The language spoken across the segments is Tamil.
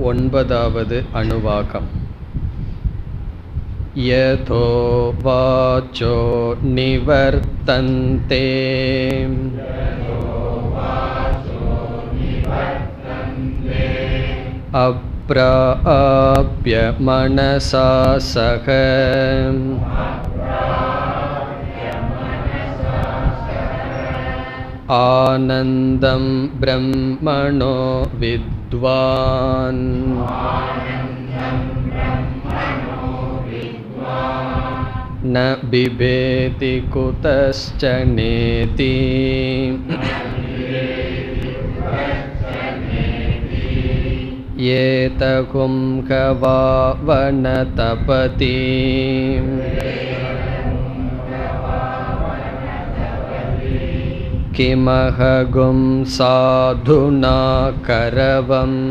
ஒன்பதாவது அணுவாகம். யதோ வாச்சோ நிவர்த்தந்தே அப்ராப்ய மனசா சக ஆனந்தம் பிரம்மணோ வித்வான் ந பிபேதி குதஸ்ச நேதி ஏதகும் கவாவன தபதி கிமஹகும் சாதுனா கரவம்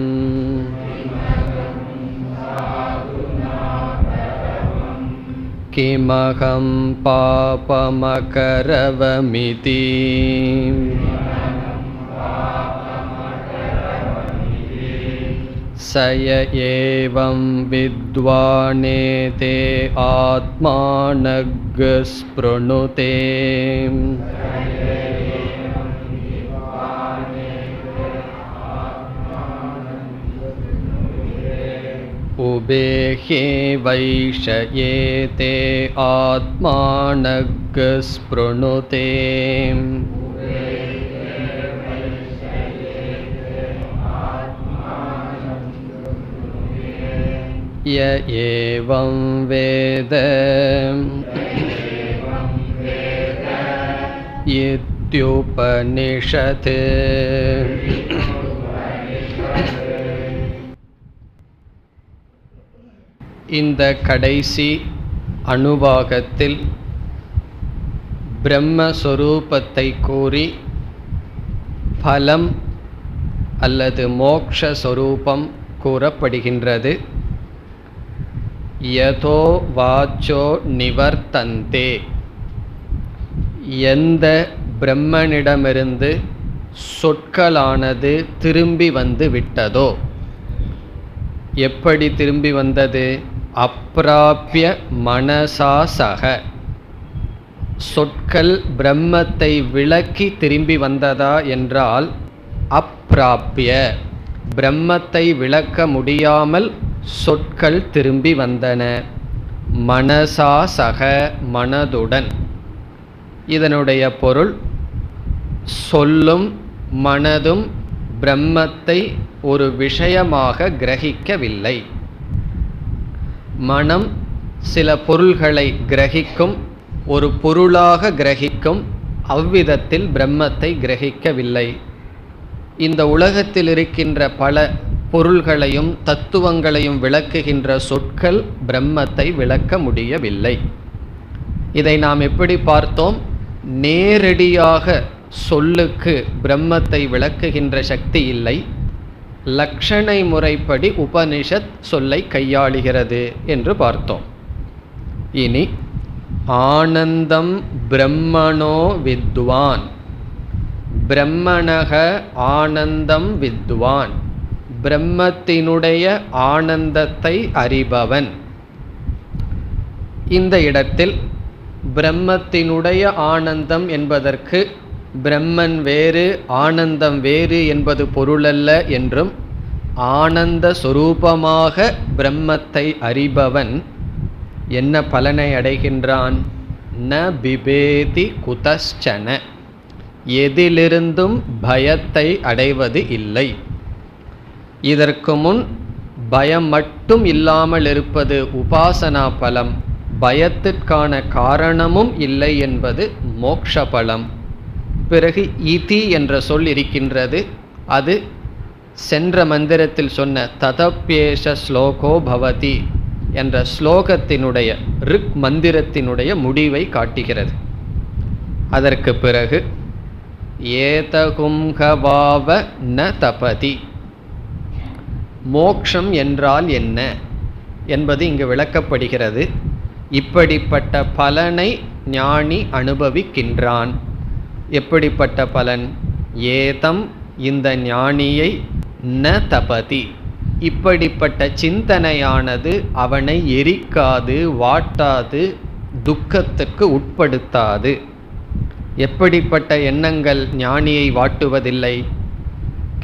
கிமஹம் பாபமகரவமிதி சய ஏவம் வித்வானேதே ஆத்மானக் ஸ்ப்ருணுதே உபேஹே வைஷயேதே ஆத்மானக் ஸ்ப்ருணுதே ய ஏவம் வேத இத்யுபநிஷத். இந்த கடைசி அணுவாகத்தில் பிரம்மஸ்வரூபத்தை கூறி பலம் அல்லது மோக்ஷஸ்வரூபம் கூறப்படுகின்றது. யதோ வாச்சோ நிவர்த்தந்தே, எந்த பிரம்மனிடமிருந்து சொற்களானது திரும்பி வந்து விட்டதோ. எப்படி திரும்பி வந்தது? அப்ராப்ய மனசா சக, சொற்கள் பிரம்மத்தை விளக்கி திரும்பி வந்ததா என்றால் அப்ராப்ய, பிரம்மத்தை விளக்க முடியாமல் சொற்கள் திரும்பி வந்தன. மனசா சக, மனதுடன். இதனுடைய பொருள், சொல்லும் மனதும் பிரம்மத்தை ஒரு விஷயமாக கிரகிக்கவில்லை. மனம் சில பொருள்களை கிரகிக்கும், ஒரு பொருளாக கிரகிக்கும், அவ்விதத்தில் பிரம்மத்தை கிரகிக்கவில்லை. இந்த உலகத்தில் இருக்கின்ற பல பொருள்களையும் தத்துவங்களையும் விளக்குகின்ற சொற்கள் பிரம்மத்தை விளக்க முடியவில்லை. இதை நாம் எப்படி பார்த்தோம்? நேரடியாக சொல்லுக்கு பிரம்மத்தை விளக்குகின்ற சக்தி இல்லை. லக்ஷணை முறைப்படி உபனிஷத் சொல்லை கையாளுகிறது என்று பார்த்தோம். இனி ஆனந்தம் பிரம்மணோ வித்வான், பிரம்மணக ஆனந்தம் வித்வான், பிரம்மத்தினுடைய ஆனந்தத்தை அறிபவன். இந்த இடத்தில் பிரம்மத்தினுடைய ஆனந்தம் என்பதற்கு பிரம்மன் வேறு ஆனந்தம் வேறு என்பது பொருளல்ல என்றும், ஆனந்த சொரூபமாக பிரம்மத்தை அறிபவன் என்ன பலனை அடைகின்றான்? ந பிபேதி குதஸ்சன, எதிலிருந்தும் பயத்தை அடைவது இல்லை. இதற்கு முன் பயம் மட்டும் இல்லாமல் இருப்பது உபாசனா பலம், பயத்திற்கான காரணமும் இல்லை என்பது மோக்ஷ பலம். பிறகு இதி என்ற சொல் இருக்கின்றது. அது சென்ற மந்திரத்தில் சொன்ன ததப்யேஷ ஸ்லோகோ பவதி என்ற ஸ்லோகத்தினுடைய ரிக் மந்திரத்தினுடைய முடிவை காட்டுகிறது. அதற்கு பிறகு ஏதகும்ஹவாவ ந தபதி, மோக்ஷம் என்றால் என்ன என்பது இங்கு விளக்கப்படுகிறது. இப்படிப்பட்ட பலனை ஞானி அனுபவிக்கின்றான். எப்படிப்பட்ட பலன்? ஏதம், இந்த ஞானியை, ந தபதி, இப்படிப்பட்ட சிந்தனையானது அவனை எரிக்காது, வாட்டாது, துக்கத்துக்கு உட்படுத்தாது. எப்படிப்பட்ட எண்ணங்கள் ஞானியை வாட்டுவதில்லை?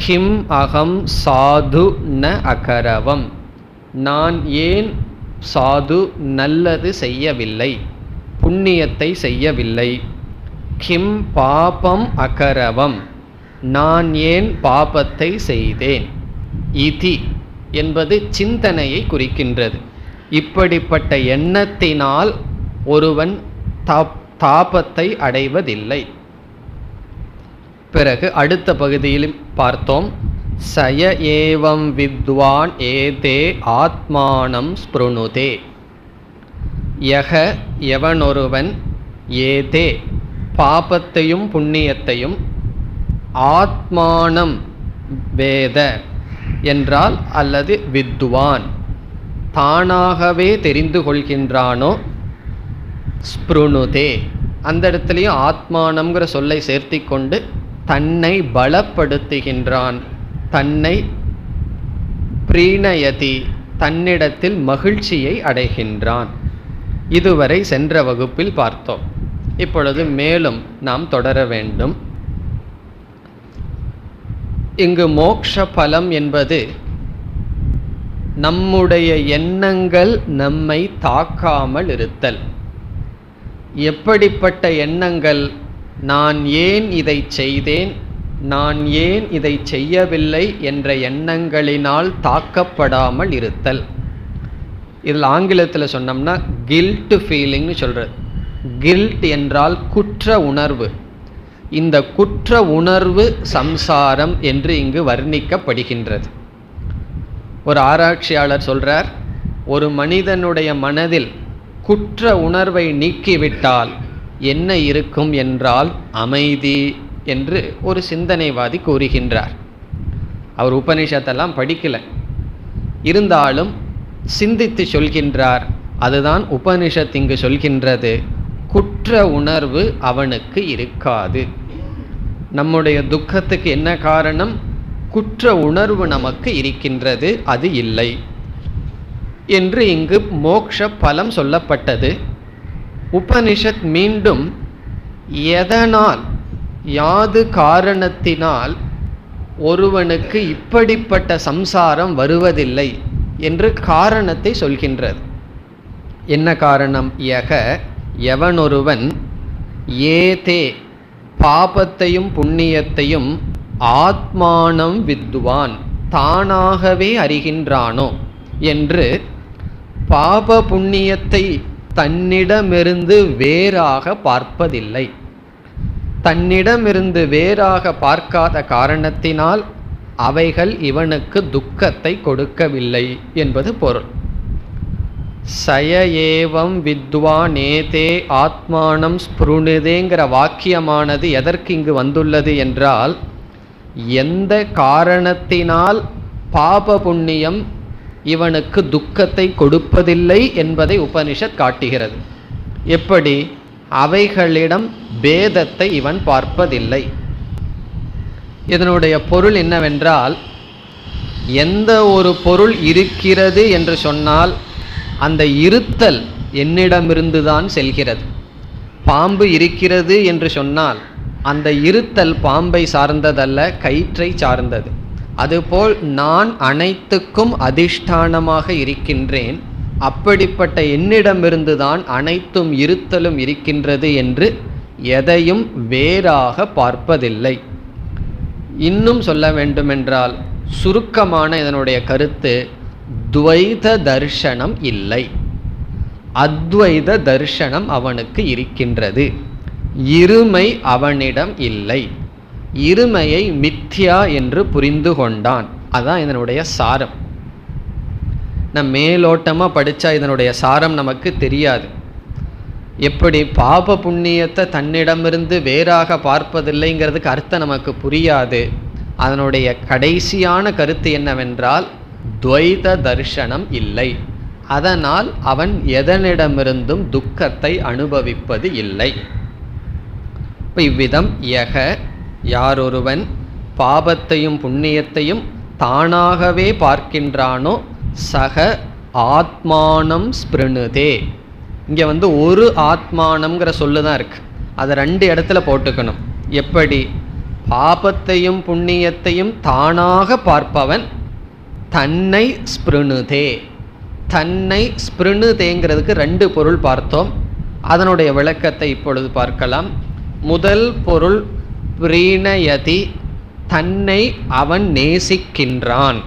கிம் அகம் சாது ந அகரவம், நான் ஏன் சாது நல்லது செய்யவில்லை, புண்ணியத்தை செய்யவில்லை. கிம் பாபம் அகரவம், நான் ஏன் பாபத்தை செய்தேன். இதி என்பது சிந்தனையை குறிக்கின்றது. இப்படிப்பட்ட எண்ணத்தினால் ஒருவன் தாபத்தை அடைவதில்லை. பிறகு அடுத்த பகுதியில் பார்த்தோம், சய ஏவம் வித்வான் ஏதே ஆத்மானம் ஸ்பிருணுதே. யக எவனொருவன் ஏதே பாபத்தையும் புண்ணியத்தையும் ஆத்மானம் வேத என்றால் அல்லது வித்வான் தானாகவே தெரிந்து கொள்கின்றானோ, ஸ்பிருணுதே அந்த இடத்துலையும் ஆத்மானம்ங்கிற சொல்லை சேர்த்தி கொண்டு தன்னை பலப்படுத்துகின்றான், தன்னை பிரீணயதி தன்னிடத்தில் மகிழ்ச்சியை அடைகின்றான். இதுவரை சென்ற வகுப்பில் பார்த்தோம். இப்பொழுது மேலும் நாம் தொடர வேண்டும். இங்கு மோக்ஷ பலம் என்பது நம்முடைய எண்ணங்கள் நம்மை தாக்காமல் இருத்தல். எப்படிப்பட்ட எண்ணங்கள்? நான் ஏன் இதை செய்தேன், நான் ஏன் இதை செய்யவில்லை என்ற எண்ணங்களினால் தாக்கப்படாமல் இருத்தல். இதில் ஆங்கிலத்தில் சொன்னோம்னா கில்ட் ஃபீலிங்னு சொல்கிறது. கில்ட் என்றால் குற்ற உணர்வு. இந்த குற்ற உணர்வு சம்சாரம் என்று இங்கு வர்ணிக்கப்படுகின்றது. ஒரு ஆராய்ச்சியாளர் சொல்றார், ஒரு மனிதனுடைய மனதில் குற்ற உணர்வை நீக்கிவிட்டால் என்ன இருக்கும் என்றால் அமைதி என்று ஒரு சிந்தனைவாதி கூறுகின்றார். அவர் உபனிஷத்தெல்லாம் படிக்கல, இருந்தாலும் சிந்தித்து சொல்கின்றார். அதுதான் உபனிஷத் இங்கு சொல்கின்றது, குற்ற உணர்வு அவனுக்கு இருக்காது. நம்முடைய துக்கத்துக்கு என்ன காரணம்? குற்ற உணர்வு நமக்கு இருக்கின்றது, அது இல்லை என்று இங்கு மோக்ஷ பலம் சொல்லப்பட்டது. உபனிஷத் மீண்டும் எதனால், யாது காரணத்தினால் ஒருவனுக்கு இப்படிப்பட்ட சம்சாரம் வருவதில்லை என்று காரணத்தை சொல்கின்றது. என்ன காரணம்? யக எவனொருவன் ஏதே பாபத்தையும் புண்ணியத்தையும் ஆத்மானம் வித்வான் தானாகவே அறிகின்றானோ என்று, பாப புண்ணியத்தை தன்னிடமிருந்து வேறாக பார்ப்பதில்லை. தன்னிடமிருந்து வேறாக பார்க்காத காரணத்தினால் அவைகள் இவனுக்கு துக்கத்தை கொடுக்கவில்லை என்பது பொருள். சய ஏவம் வித்வானேதே ஆத்மானம் ஸ்பிருணுதேங்கிற வாக்கியமானது எதற்கு இங்கு வந்துள்ளது என்றால், எந்த காரணத்தினால் பாப புண்ணியம் இவனுக்கு துக்கத்தை கொடுப்பதில்லை என்பதை உபனிஷத் காட்டுகிறது. எப்படி? அவைகளிடம் பேதத்தை இவன் பார்ப்பதில்லை. இதனுடைய பொருள் என்னவென்றால், எந்த ஒரு பொருள் இருக்கிறது என்று சொன்னால் அந்த இருத்தல் என்னிடமிருந்து தான் செல்கிறது. பாம்பு இருக்கிறது என்று சொன்னால் அந்த இருத்தல் பாம்பை சார்ந்ததல்ல, கயிற்றை சார்ந்தது. அதுபோல் நான் அனைத்துக்கும் அதிஷ்டானமாக இருக்கின்றேன், அப்படிப்பட்ட என்னிடமிருந்து தான் அனைத்தும் இருத்தலும் இருக்கின்றது என்று எதையும் வேறாக பார்ப்பதில்லை. இன்னும் சொல்ல வேண்டுமென்றால் சுருக்கமான இதனுடைய கருத்து, துவைத தர்சனம் இல்லை, அத்வைத தர்சனம் அவனுக்கு இருக்கின்றது. இருமை அவனிடம் இல்லை. இருமையை மித்யா என்று புரிந்து கொண்டான். அதான் இதனுடைய சாரம். நம்ம மேலோட்டமாக படித்தா இதனுடைய சாரம் நமக்கு தெரியாது. எப்படி பாப புண்ணியத்தை தன்னிடமிருந்து வேறாக பார்ப்பதில்லைங்கிறதுக்கு அர்த்தம் நமக்கு புரியாது. அதனுடைய கடைசியான கருத்து என்னவென்றால், துவைத தர்சனம் இல்லை. அதனால் அவன் எதனிடமிருந்தும் துக்கத்தை அனுபவிப்பது இல்லை. இவ்விதம் யக யாரொருவன் பாபத்தையும் புண்ணியத்தையும் தானாகவே பார்க்கின்றானோ சக ஆத்மானம் ஸ்பிருணுதே. இங்கே ஒரு ஆத்மானம்ங்கிற சொல்லு தான் இருக்கு, அதை 2 இடத்துல போட்டுக்கணும். எப்படி? பாபத்தையும் புண்ணியத்தையும் தானாக பார்ப்பவன் தன்னை ஸ்பிருணுதே. தன்னை ஸ்பிருணுதேங்கிறதுக்கு 2 பொருள் பார்த்தோம். அதனுடைய விளக்கத்தை இப்பொழுது பார்க்கலாம். முதல் பொருள் பிரீணயதி, தன்னை அவன் நேசிக்கின்றான்.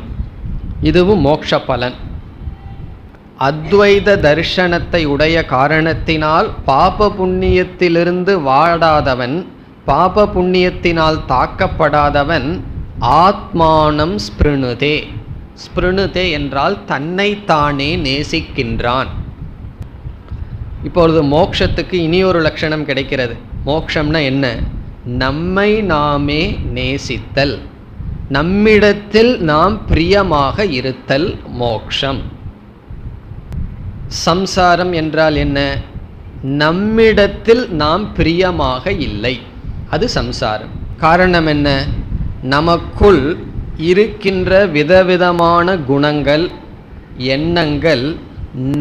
இதுவும் மோட்ச பலன். அத்வைத தர்சனத்தை உடைய காரணத்தினால் பாப புண்ணியத்திலிருந்து வாடாதவன், பாப புண்ணியத்தினால் தாக்கப்படாதவன் ஆத்மானம் ஸ்பிருணுதே. ஸ்பிருணுதே என்றால் தன்னைத்தானே நேசிக்கின்றான். இப்பொழுது மோட்சத்துக்கு இனி ஒரு லட்சணம் கிடைக்கிறது. மோட்சம்னா என்ன? நம்மை நாமே நேசித்தல், நம்மிடத்தில் நாம் பிரியமாக இருத்தல் மோட்சம். சம்சாரம் என்றால் என்ன? நம்மிடத்தில் நாம் பிரியமாக இல்லை, அது சம்சாரம். காரணம் என்ன? நமக்குள் இருக்கின்ற விதவிதமான குணங்கள், எண்ணங்கள்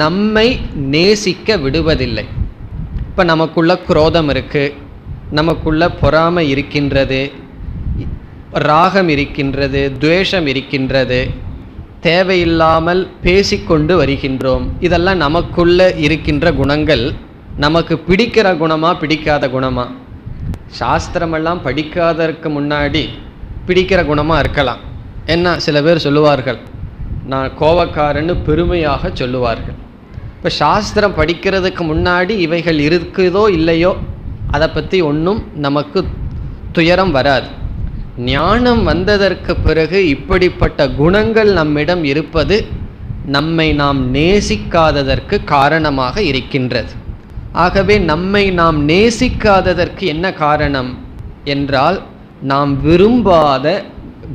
நம்மை நேசிக்க விடுவதில்லை. இப்போ நமக்குள்ள குரோதம் இருக்குது, நமக்குள்ள பொறாமை இருக்கின்றது, ராகம் இருக்கின்றது, துவேஷம் இருக்கின்றது, தேவையில்லாமல் பேசிக்கொண்டு வருகின்றோம். இதெல்லாம் நமக்குள்ள இருக்கின்ற குணங்கள். நமக்கு பிடிக்கிற குணமா பிடிக்காத குணமா? சாஸ்திரமெல்லாம் படிக்காததற்கு முன்னாடி பிடிக்கிற குணமாக இருக்கலாம். என்ன சில பேர் சொல்லுவார்கள், நான் கோபக்காரன்னு பெருமையாக சொல்லுவார்கள். இப்போ சாஸ்திரம் படிக்கிறதுக்கு முன்னாடி இவைகள் இருக்குதோ இல்லையோ அதை பற்றி ஒன்றும் நமக்கு துயரம் வராது. ஞானம் வந்ததற்கு பிறகு இப்படிப்பட்ட குணங்கள் நம்மிடம் இருப்பது நம்மை நாம் நேசிக்காததற்கு காரணமாக இருக்கின்றது. ஆகவே நம்மை நாம் நேசிக்காததற்கு என்ன காரணம் என்றால், நாம் விரும்பாத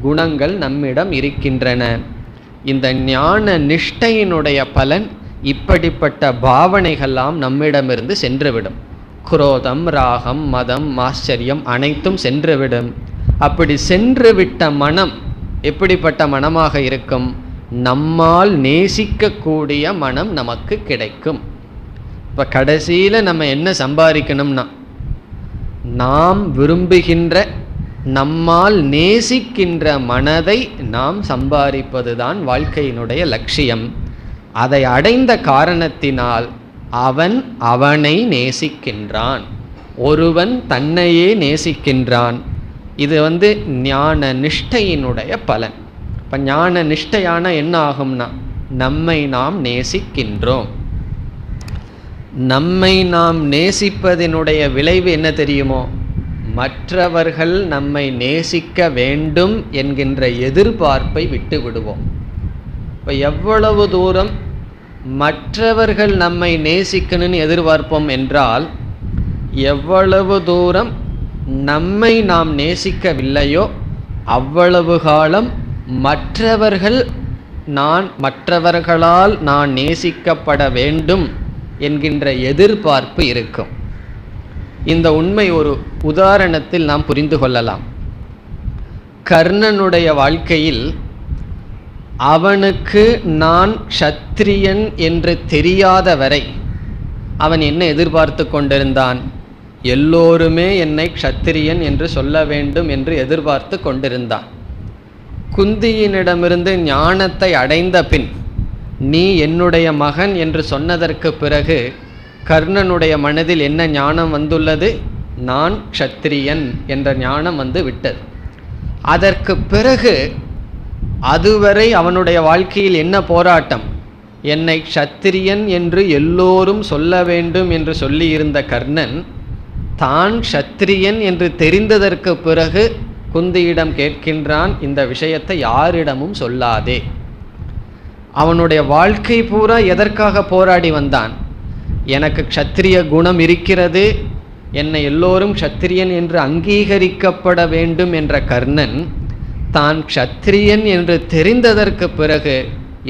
குணங்கள் நம்மிடம் இருக்கின்றன. இந்த ஞான நிஷ்டையினுடைய பலன் இப்படிப்பட்ட பாவனைகள்லாம் நம்மிடமிருந்து சென்றுவிடும். குரோதம், ராகம், மதம், ஆச்சரியம் அனைத்தும் சென்றுவிடும். அப்படி சென்றுவிட்ட மனம் எப்படிப்பட்ட மனமாக இருக்கும்? நம்மால் நேசிக்கக்கூடிய மனம் நமக்கு கிடைக்கும். இப்போ கடைசியில் நம்ம என்ன சம்பாதிக்கணும்னா, நாம் விரும்புகின்ற, நம்மால் நேசிக்கின்ற மனதை நாம் சம்பாதிப்பது தான் வாழ்க்கையினுடைய லட்சியம். அதை அடைந்த காரணத்தினால் அவன் அவனை நேசிக்கின்றான், ஒருவன் தன்னையே நேசிக்கின்றான். இது ஞான நிஷ்டையினுடைய பலன். இப்போ ஞான நிஷ்டையான என்ன ஆகும்னா, நம்மை நாம் நேசிக்கின்றோம். நம்மை நாம் நேசிப்பதனுடைய விளைவு என்ன தெரியுமோ? மற்றவர்கள் நம்மை நேசிக்க வேண்டும் என்கின்ற எதிர்பார்ப்பை விட்டு விடுவோம். இப்போ எவ்வளவு தூரம் மற்றவர்கள் நம்மை நேசிக்கணும்னு எதிர்பார்ப்போம் என்றால், எவ்வளவு தூரம் நம்மை நாம் நேசிக்கவில்லையோ அவ்வளவு காலம் மற்றவர்களால் நான் நேசிக்கப்பட வேண்டும் என்கின்ற எதிர்பார்ப்பு இருக்கும். இந்த உண்மை ஒரு உதாரணத்தில் நாம் புரிந்து கொள்ளலாம். கர்ணனுடைய வாழ்க்கையில் அவனுக்கு நான் க்ஷத்ரியன் என்று தெரியாத வரை அவன் என்ன எதிர்பார்த்து கொண்டிருந்தான்? எல்லோருமே என்னை க்ஷத்திரியன் என்று சொல்ல வேண்டும் என்று எதிர்பார்த்து கொண்டிருந்தான். குந்தியினிடமிருந்து ஞானத்தை அடைந்த பின், நீ என்னுடைய மகன் என்று சொன்னதற்கு பிறகு கர்ணனுடைய மனதில் என்ன ஞானம் வந்துள்ளது? நான் க்ஷத்திரியன் என்ற ஞானம் விட்டது. அதற்கு பிறகு அதுவரை அவனுடைய வாழ்க்கையில் என்ன போராட்டம்? என்னை க்ஷத்திரியன் என்று எல்லோரும் சொல்ல வேண்டும் என்று சொல்லியிருந்த கர்ணன் தான் க்ஷத்திரியன் என்று தெரிந்ததற்கு பிறகு குந்தியிடம் கேட்கின்றான், இந்த விஷயத்தை யாரிடமும் சொல்லாதே. அவனுடைய வாழ்க்கை பூரா எதற்காக போராடி வந்தான்? எனக்கு க்ஷத்திரிய குணம் இருக்கிறது, என்னை எல்லோரும் க்ஷத்திரியன் என்று அங்கீகரிக்கப்பட வேண்டும் என்ற கர்ணன் தான் க்ஷத்திரியன் என்று தெரிந்ததற்கு பிறகு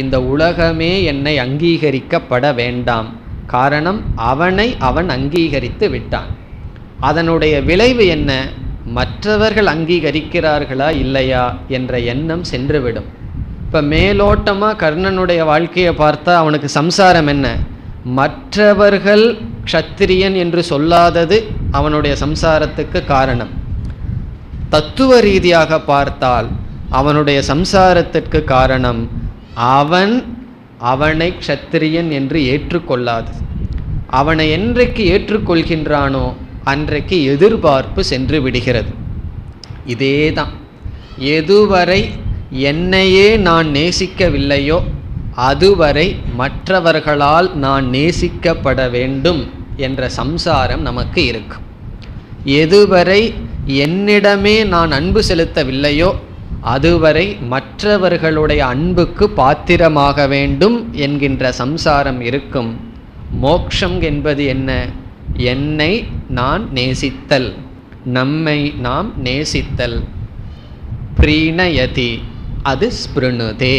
இந்த உலகமே என்னை அங்கீகரிக்கப்பட வேண்டாம். காரணம், அவனை அவன் அங்கீகரித்து விட்டான். அதனுடைய விளைவு என்ன? மற்றவர்கள் அங்கீகரிக்கிறார்களா இல்லையா என்ற எண்ணம் சென்றுவிடும். இப்போ மேலோட்டமாக கர்ணனுடைய வாழ்க்கையை பார்த்தா அவனுக்கு சம்சாரம் என்ன? மற்றவர்கள் க்ஷத்திரியன் என்று சொல்லாதது அவனுடைய சம்சாரத்துக்கு காரணம். தத்துவ ரீதியாக பார்த்தால் அவனுடைய சம்சாரத்திற்கு காரணம் அவனை க்ஷத்திரியன் என்று ஏற்றுக்கொள்ளாது. அவனை என்றைக்கு ஏற்றுக்கொள்கின்றானோ அன்றைக்கு எதிர்பார்ப்பு சென்று விடுகிறது. இதேதான், எதுவரை என்னையே நான் நேசிக்கவில்லையோ அதுவரை மற்றவர்களால் நான் நேசிக்கப்பட வேண்டும் என்ற சம்சாரம் நமக்கு இருக்கும். எதுவரை என்னிடமே நான் அன்பு செலுத்தவில்லையோ அதுவரை மற்றவர்களுடைய அன்புக்கு பாத்திரமாக வேண்டும் என்கின்ற சம்சாரம் இருக்கும். மோக்ஷம் என்பது என்ன? என்னை நான் நேசித்தல், நம்மை நாம் நேசித்தல். ப்ரீணயதி, அது ஸ்பிருணுதே,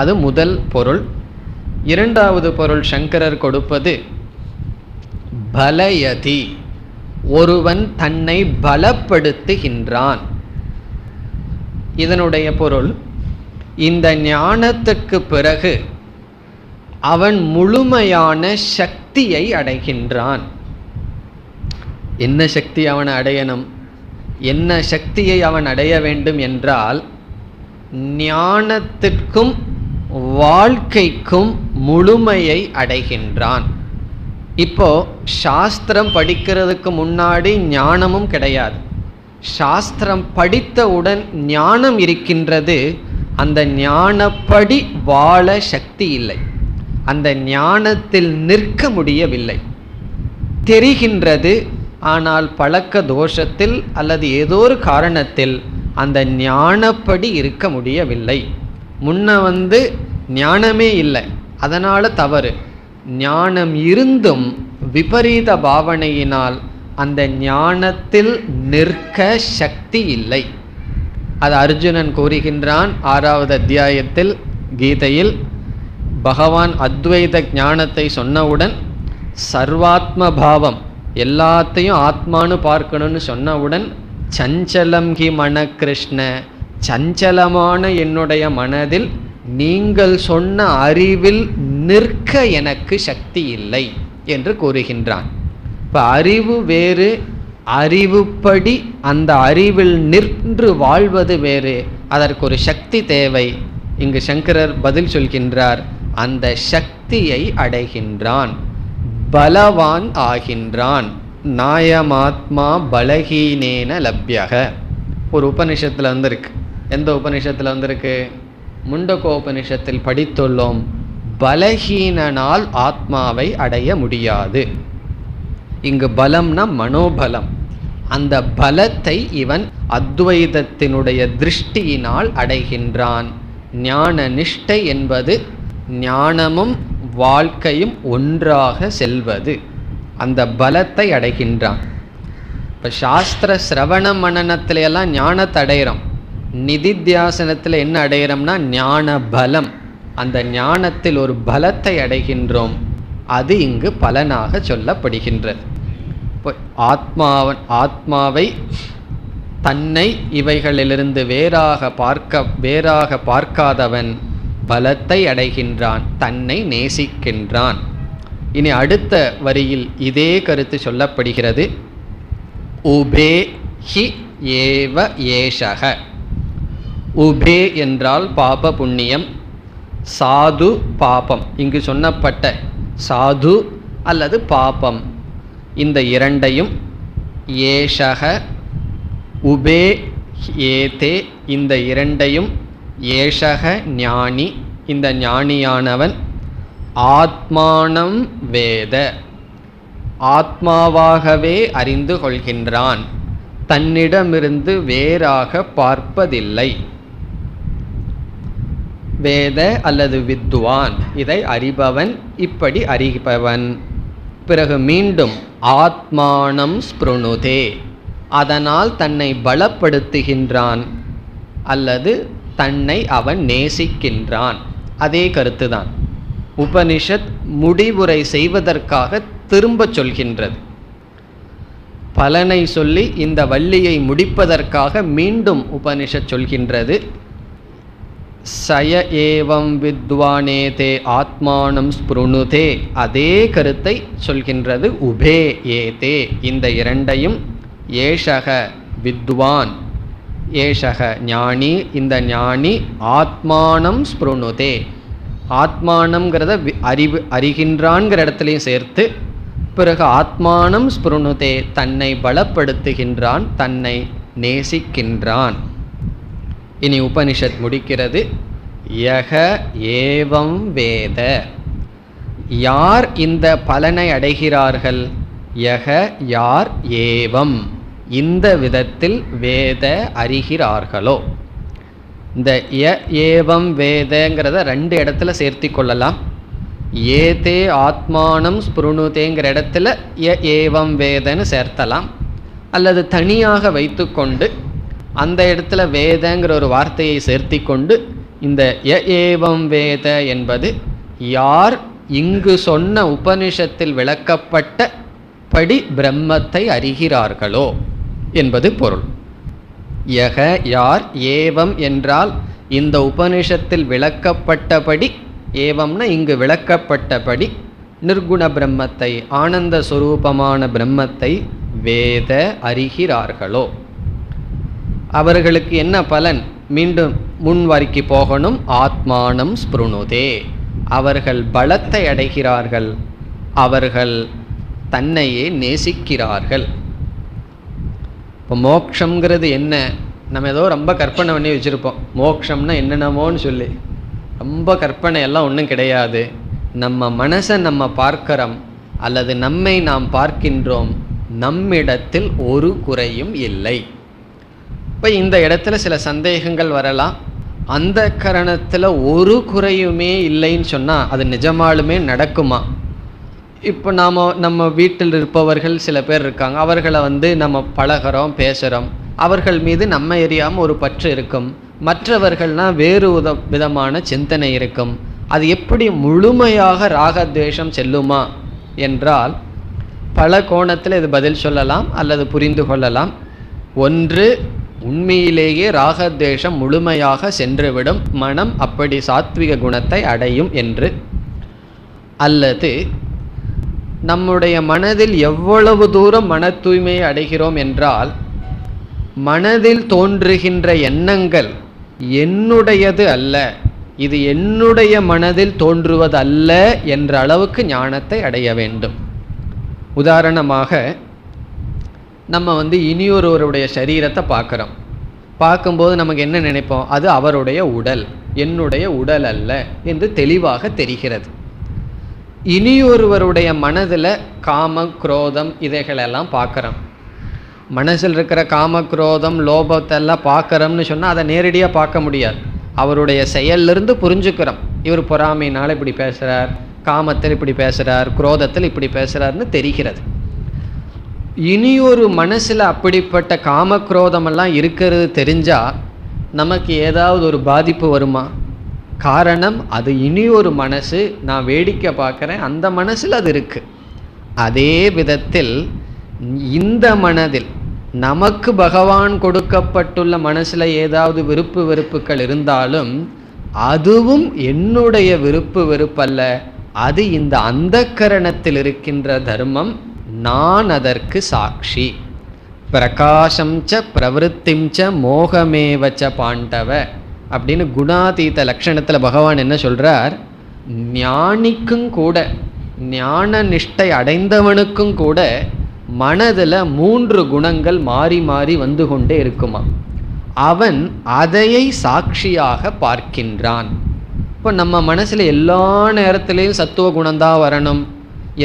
அது முதல் பொருள். இரண்டாவது பொருள் சங்கரர் கொடுப்பது பலயதி, ஒருவன் தன்னை பலப்படுத்துகின்றான். இதனுடைய பொருள், இந்த ஞானத்துக்கு பிறகு அவன் முழுமையான சக்தியை அடைகின்றான். என்ன சக்தி அவன் அடையணும்? என்ன சக்தியை அவன் அடைய வேண்டும் என்றால், ஞானத்திற்கும் வாழ்க்கைக்கும் முழுமையை அடைகின்றான். இப்போ சாஸ்திரம் படிக்கிறதுக்கு முன்னாடி ஞானமும் கிடையாது. சாஸ்திரம் படித்தவுடன் ஞானம் இருக்கின்றது. அந்த ஞானப்படி வாழ சக்தி இல்லை, அந்த ஞானத்தில் நிற்க முடியவில்லை. தெரிகின்றது, ஆனால் பழக்க தோஷத்தில் அல்லது ஏதோ ஒரு காரணத்தில் அந்த ஞானப்படி இருக்க முடியவில்லை. முன்ன ஞானமே இல்லை, அதனால் தவறு. ஞானம் இருந்தும் விபரீத பாவனையினால் அந்த ஞானத்தில் நிற்க சக்தி இல்லை. அது அர்ஜுனன் கூறுகின்றான் 6வது அத்தியாயத்தில் கீதையில். பகவான் அத்வைத ஞானத்தை சொன்னவுடன், சர்வாத்ம பாவம், எல்லாத்தையும் ஆத்மானு பார்க்கணும்னு சொன்னவுடன், சஞ்சலம் ஹி மன கிருஷ்ண, சஞ்சலமான என்னுடைய மனதில் நீங்கள் சொன்ன அறிவில் நிற்க எனக்கு சக்தி இல்லை என்று கூறுகின்றான். இப்போ அறிவு வேறு, அறிவுப்படி அந்த அறிவில் நின்று வாழ்வது வேறு. அதற்கு ஒரு சக்தி தேவை. இங்கு சங்கரர் பதில் சொல்கின்றார், அந்த சக்தியை அடைகின்றான், பலவான் ஆகின்றான். நாயமாத்மா பலகீனேன லப்யக. ஒரு உபனிஷத்தில் வந்திருக்கு. எந்த உபனிஷத்தில் வந்திருக்கு? முண்டகோபனிஷத்தில் படித்துள்ளோம். பலகீனனால் ஆத்மாவை அடைய முடியாது. இங்கு பலம்னா மனோபலம். அந்த பலத்தை இவன் அத்வைதத்தினுடைய திருஷ்டியினால் அடைகின்றான். ஞான நிஷ்டை என்பது ஞானமும் வாழ்க்கையும் ஒன்றாக செல்வது. அந்த பலத்தை அடைகின்றான். இப்போ சாஸ்திர சிரவண மனனத்திலையெல்லாம் ஞானத்தை அடைகிறோம். நிதித்தியாசனத்தில் என்ன அடைகிறோம்னா ஞான பலம். அந்த ஞானத்தில் ஒரு பலத்தை அடைகின்றோம். அது இங்கு பலனாக சொல்லப்படுகின்றது. இப்போ ஆத்மாவை தன்னை இவைகளிலிருந்து வேறாக பார்க்காதவன் பலத்தை அடைகின்றான், தன்னை நேசிக்கின்றான். இனி அடுத்த வரியில் இதே கருத்து சொல்லப்படுகிறது. உபே ஹி ஏவ ஏஷக. உபே என்றால் பாப புண்ணியம், சாது பாபம். இங்கு சொன்னப்பட்ட சாது அல்லது பாபம், இந்த இரண்டையும் ஏஷக உபே ஏதே, இந்த இரண்டையும் ஏஷக ஞானி, இந்த ஞானியானவன் ஆத்மானம் வேத, ஆத்மாவாகவே அறிந்து கொள்கின்றான், தன்னிடமிருந்து வேறாக பார்ப்பதில்லை. வேத அல்லது வித்வான், இதை அறிபவன், இப்படி அறிபவன். பிறகு மீண்டும் ஆத்மானம் ஸ்பிருணுதே, அதனால் தன்னை பலப்படுத்துகின்றான் அல்லது தன்னை அவன் நேசிக்கின்றான். அதே கருத்துதான் உபனிஷத் முடிவுரை செய்வதற்காக திரும்ப சொல்கின்றது. பலனை சொல்லி இந்த வள்ளியை முடிப்பதற்காக மீண்டும் உபனிஷத் சொல்கின்றது. சய ஏவம் வித்வானேதே ஆத்மானம் ஸ்பிருணுதே, அதே கருத்தை சொல்கின்றது. உபே ஏதே, இந்த இரண்டையும். ஏஷக வித்வான், ஏஷக ஞானி, இந்த ஞானி ஆத்மானம் ஸ்பிருணுதே, ஆத்மானம்ங்கிறத அறிகின்றான்கிற இடத்துலையும் சேர்த்து, பிறகு ஆத்மானம் ஸ்பிருணுதே, தன்னை பலப்படுத்துகின்றான், தன்னை நேசிக்கின்றான். இனி உபனிஷத் முடிக்கிறது. யக ஏவம் வேத, யார் இந்த பலனை அடைகிறார்கள்? யக யார், ஏவம் இந்த விதத்தில், வேத அறிகிறார்களோ. இந்த ய ஏவம் வேதங்கிறத ரெண்டு இடத்துல சேர்த்தி கொள்ளலாம். ஏதே ஆத்மானம் ஸ்பிருணுதேங்கிற இடத்துல ய ஏவம் வேதன்னு சேர்த்தலாம். அல்லது தனியாக வைத்து கொண்டு அந்த இடத்துல வேதங்கிற ஒரு வார்த்தையை சேர்த்தி கொண்டு இந்த ய ஏவம் வேத என்பது யார் இங்கு சொன்ன உபனிஷத்தில் விளக்கப்பட்ட படி பிரம்மத்தை அறிகிறார்களோ என்பது பொருள். யக யார், ஏவம் என்றால் இந்த உபனிஷத்தில் விளக்கப்பட்டபடி, ஏவம்னா இங்கு விளக்கப்பட்டபடி நிர்குண பிரம்மத்தை, ஆனந்த சுரூபமான பிரம்மத்தை வேத அறிகிறார்களோ. அவர்களுக்கு என்ன பலன்? மீண்டும் முன்வரிக்கு போகணும். ஆத்மானம் ஸ்பிருணுதே, அவர்கள் பலத்தை அடைகிறார்கள், அவர்கள் தன்னையே நேசிக்கிறார்கள். இப்போ மோக்ஷங்கிறது என்ன? நம்ம ஏதோ ரொம்ப கற்பனை பண்ணி வச்சுருப்போம். மோக்ஷம்னா என்னென்னமோன்னு சொல்லி ரொம்ப கற்பனை எல்லாம் ஒன்றும் கிடையாது. நம்ம மனசை நம்ம பார்க்கிறோம் அல்லது நம்மை நாம் பார்க்கின்றோம், நம்மிடத்தில் ஒரு குறையும் இல்லை. இப்போ இந்த இடத்துல சில சந்தேகங்கள் வரலாம். அந்த கரணத்தில் ஒரு குறையுமே இல்லைன்னு சொன்னால் அது நிஜமாலுமே நடக்குமா? இப்போ நம்ம வீட்டில் இருப்பவர்கள் சில பேர் இருக்காங்க, அவர்களை நம்ம பழகிறோம், பேசுகிறோம், அவர்கள் மீது நம்ம எரியாமல் ஒரு பற்று இருக்கும். மற்றவர்கள்னால் வேறு விதமான சிந்தனை இருக்கும். அது எப்படி முழுமையாக ராகத்வேஷம் செல்லுமா என்றால் பல கோணத்தில் இது பதில் சொல்லலாம் அல்லது புரிந்து கொள்ளலாம். ஒன்று, உண்மையிலேயே ராகத்வேஷம் முழுமையாக சென்றுவிடும், மனம் அப்படி சாத்விக குணத்தை அடையும் என்று. அல்லது நம்முடைய மனதில் எவ்வளவு தூரம் மன தூய்மையை அடைகிறோம் என்றால், மனதில் தோன்றுகின்ற எண்ணங்கள் என்னுடையது அல்ல, இது என்னுடைய மனதில் தோன்றுவது அல்ல என்ற அளவுக்கு ஞானத்தை அடைய வேண்டும். உதாரணமாக நம்ம இனியொருவருடைய சரீரத்தை பார்க்குறோம். பார்க்கும்போது நமக்கு என்ன நினைப்போம்? அது அவருடைய உடல், என்னுடைய உடல் அல்ல என்று தெளிவாக தெரிகிறது. இனியொருவருடைய மனதில் காம குரோதம் இதைகளெல்லாம் பார்க்குறோம். மனசில் இருக்கிற காம குரோதம் லோபத்தெல்லாம் பார்க்குறோம்னு சொன்னால் அதை நேரடியாக பார்க்க முடியாது. அவருடைய செயலிலிருந்து புரிஞ்சுக்கிறோம். இவர் பொறாமையினால் இப்படி பேசுகிறார், காமத்தில் இப்படி பேசுகிறார், குரோதத்தில் இப்படி பேசுகிறார்னு தெரிகிறது. இனியொரு மனசில் அப்படிப்பட்ட காமக்ரோதமெல்லாம் இருக்கிறது தெரிஞ்சால் நமக்கு ஏதாவது ஒரு பாதிப்பு வருமா? காரணம், அது இனியொரு மனசு, நான் வேடிக்கை பார்க்குறேன், அந்த மனசில் அது இருக்குது. அதே விதத்தில் இந்த மனதில் நமக்கு பகவான் கொடுக்கப்பட்டுள்ள மனசில் ஏதாவது விருப்பு வெறுப்புகள் இருந்தாலும் அதுவும் என்னுடைய விருப்பு வெறுப்பல்ல, அது இந்த அந்தக்கரணத்தில் இருக்கின்ற தர்மம், நான் அதற்கு சாட்சி. பிரகாசம் ச பிரவருத்திம் ச மோகமேவச்ச பாண்டவ அப்படின்னு குணாதீத லட்சணத்தில் பகவான் என்ன சொல்கிறார்? ஞானிக்கும் கூட, ஞான நிஷ்டை அடைந்தவனுக்கும் கூட மனதில் 3 குணங்கள் மாறி மாறி வந்து கொண்டே இருக்குமா. அவன் அதையை சாட்சியாக பார்க்கின்றான். இப்போ நம்ம மனசில் எல்லா நேரத்திலையும் சத்துவ குணம்தான் வரணும்,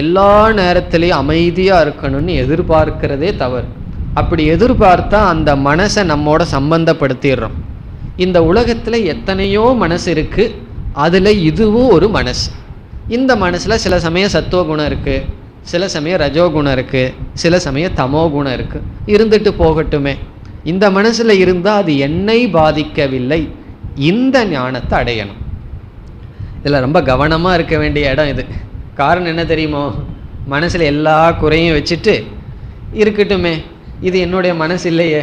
எல்லா நேரத்திலையும் அமைதியாக இருக்கணும்னு எதிர்பார்க்கிறதே தவறு. அப்படி எதிர்பார்த்தா அந்த மனசை நம்மோட சம்பந்தப்படுத்திடுறோம். இந்த உலகத்தில் எத்தனையோ மனசு இருக்குது, அதில் இதுவும் ஒரு மனசு. இந்த மனசில் சில சமயம் சத்துவ குணம் இருக்குது, சில சமயம் ரஜோகுணம் இருக்குது, சில சமயம் தமோ குணம் இருக்குது. இருந்துட்டு போகட்டுமே. இந்த மனசில் இருந்தால் அது என்னை பாதிக்கவில்லை, இந்த ஞானத்தை அடையணும். இதில் ரொம்ப கவனமாக இருக்க வேண்டிய இடம் இது. காரணம் என்ன தெரியுமோ? மனசில் எல்லா குறையும் வச்சுட்டு இருக்கட்டுமே, இது என்னுடைய மனசு இல்லையே.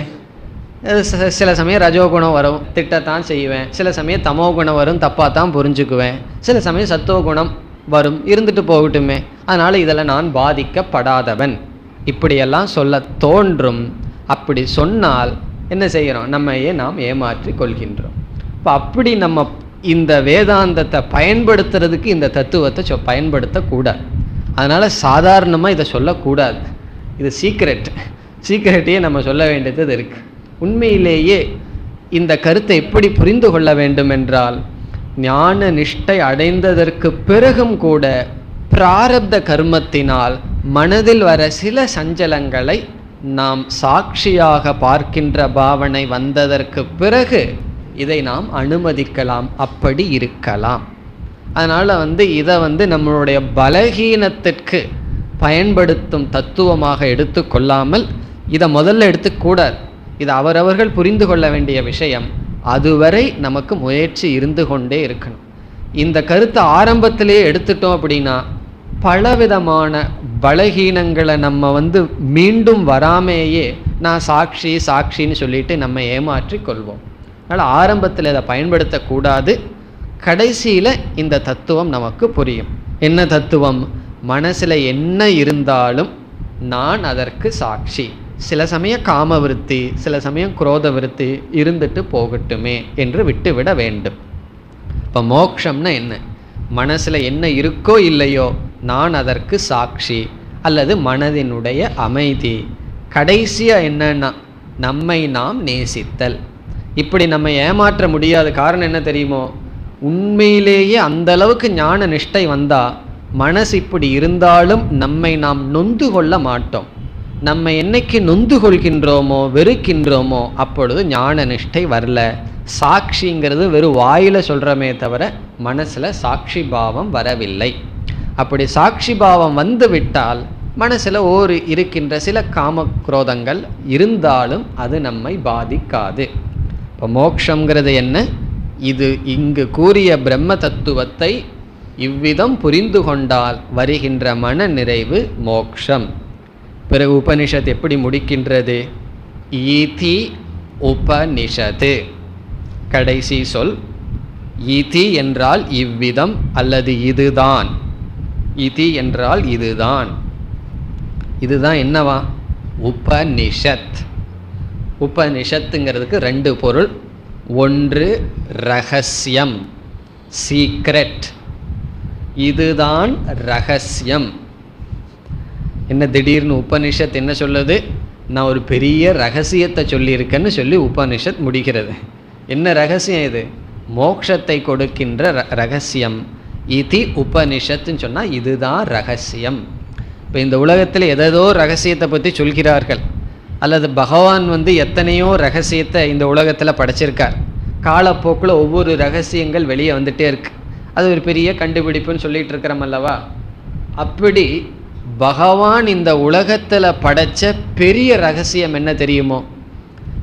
சில சமயம் ரஜோகுணம் வரும், திட்டத்தான் செய்வேன். சில சமயம் தமோ குணம் வரும், தப்பாக தான் புரிஞ்சுக்குவேன். சில சமயம் சத்துவ குணம் வரும், இருந்துட்டு போகட்டுமே, அதனால் இதில் நான் பாதிக்கப்படாதவன், இப்படியெல்லாம் சொல்ல தோன்றும். அப்படி சொன்னால் என்ன செய்கிறோம்? நம்மையே நாம் ஏமாற்றி கொள்கின்றோம். இப்போ அப்படி நம்ம இந்த வேதாந்தத்தை பயன்படுத்துறதுக்கு இந்த தத்துவத்தை பயன்படுத்தக்கூடாது. அதனால் சாதாரணமாக இதை சொல்லக்கூடாது. இது சீக்ரெட்டையே நம்ம சொல்ல வேண்டியது இருக்குது. உண்மையிலேயே இந்த கருத்தை எப்படி புரிந்து கொள்ள வேண்டும் என்றால், ஞான நிஷ்டை அடைந்ததற்கு பிறகும் கூட பிராரப்த கர்மத்தினால் மனதில் வர சில சஞ்சலங்களை நாம் சாட்சியாக பார்க்கின்ற பாவனை வந்ததற்கு பிறகு இதை நாம் அனுமதிக்கலாம், அப்படி இருக்கலாம். அதனால் இதை நம்மளுடைய பலகீனத்திற்கு பயன்படுத்தும் தத்துவமாக எடுத்துக்கொள்ளாமல் இதை முதல்ல எடுத்துக்கூடாது. இது அவரவர்கள் புரிந்து கொள்ள வேண்டிய விஷயம். அதுவரை நமக்கு முயற்சி இருந்து கொண்டே இருக்கணும். இந்த கருத்தை ஆரம்பத்திலேயே எடுத்துட்டோம் அப்படின்னா பலவிதமான பலகீனங்களை நம்ம மீண்டும் வராமையே நான் சாட்சின்னு சொல்லிட்டு நம்ம ஏமாற்றி கொள்வோம். அதனால் ஆரம்பத்தில் இதை பயன்படுத்தக்கூடாது. கடைசியில் இந்த தத்துவம் நமக்கு புரியும். என்ன தத்துவம்? மனசில் என்ன இருந்தாலும் நான் அதற்கு சாட்சி. சில சமயம் காம விருத்தி, சில சமயம் குரோத விருத்தி இருந்துட்டு போகட்டுமே என்று விட்டுவிட வேண்டும். இப்போ மோட்சம்னா என்ன? மனசில் என்ன இருக்கோ இல்லையோ நான் அதற்கு சாட்சி, அல்லது மனதினுடைய அமைதி. கடைசியாக என்னன்னா நம்மை நாம் நேசித்தல். இப்படி நம்ம ஏமாற்ற முடியாத காரணம் என்ன தெரியுமோ? உண்மையிலேயே அந்த அளவுக்கு ஞான நிஷ்டை வந்தால் மனசு இப்படி இருந்தாலும் நம்மை நாம் நொந்து கொள்ள மாட்டோம். நம்ம என்னைக்கு நொந்து கொள்கின்றோமோ வெறுக்கின்றோமோ அப்பொழுது ஞான நிஷ்டை வரல. சாட்சிங்கிறது வெறும் வாயில் சொல்கிறோமே தவிர மனசில் சாட்சி பாவம் வரவில்லை. அப்படி சாட்சி பாவம் வந்து விட்டால் மனசில் இருக்கின்ற சில காம குரோதங்கள் இருந்தாலும் அது நம்மை பாதிக்காது. இப்போ மோட்சங்கிறது என்ன? இது இங்கு கூறிய பிரம்ம தத்துவத்தை இவ்விதம் புரிந்து கொண்டால் வருகின்ற மன நிறைவு மோக்ஷம். பிறகு உபனிஷத் எப்படி முடிக்கின்றது? ஈதி உபனிஷத்து. கடைசி சொல் ஈதி என்றால் இவ்விதம் அல்லது இதுதான். இதி என்றால் இதுதான். இதுதான் என்னவா? உபனிஷத். உபனிஷத்துங்கிறதுக்கு ரெண்டு பொருள். ஒன்று ரகசியம், சீக்ரெட். இதுதான் ரகசியம். என்ன திடீர்னு உபனிஷத் என்ன சொல்லுது? நான் ஒரு பெரிய ரகசியத்தை சொல்லியிருக்கேன்னு சொல்லி உபனிஷத் முடிகிறது. என்ன ரகசியம் இது? மோட்சத்தை கொடுக்கின்ற ரகசியம். இதி உபனிஷத்துன்னு சொன்னால் இதுதான் ரகசியம். இப்போ இந்த உலகத்தில் எதோ ரகசியத்தை பற்றி சொல்கிறார்கள், அல்லது பகவான் எத்தனையோ ரகசியத்தை இந்த உலகத்தில் படைச்சிருக்கார். காலப்போக்கில் ஒவ்வொரு ரகசியங்கள் வெளியே வந்துட்டே இருக்கு. அது ஒரு பெரிய கண்டுபிடிப்புன்னு சொல்லிட்டு இருக்கிறோம் அல்லவா? அப்படி பகவான் இந்த உலகத்தில் படைச்ச பெரிய ரகசியம் என்ன தெரியுமோ?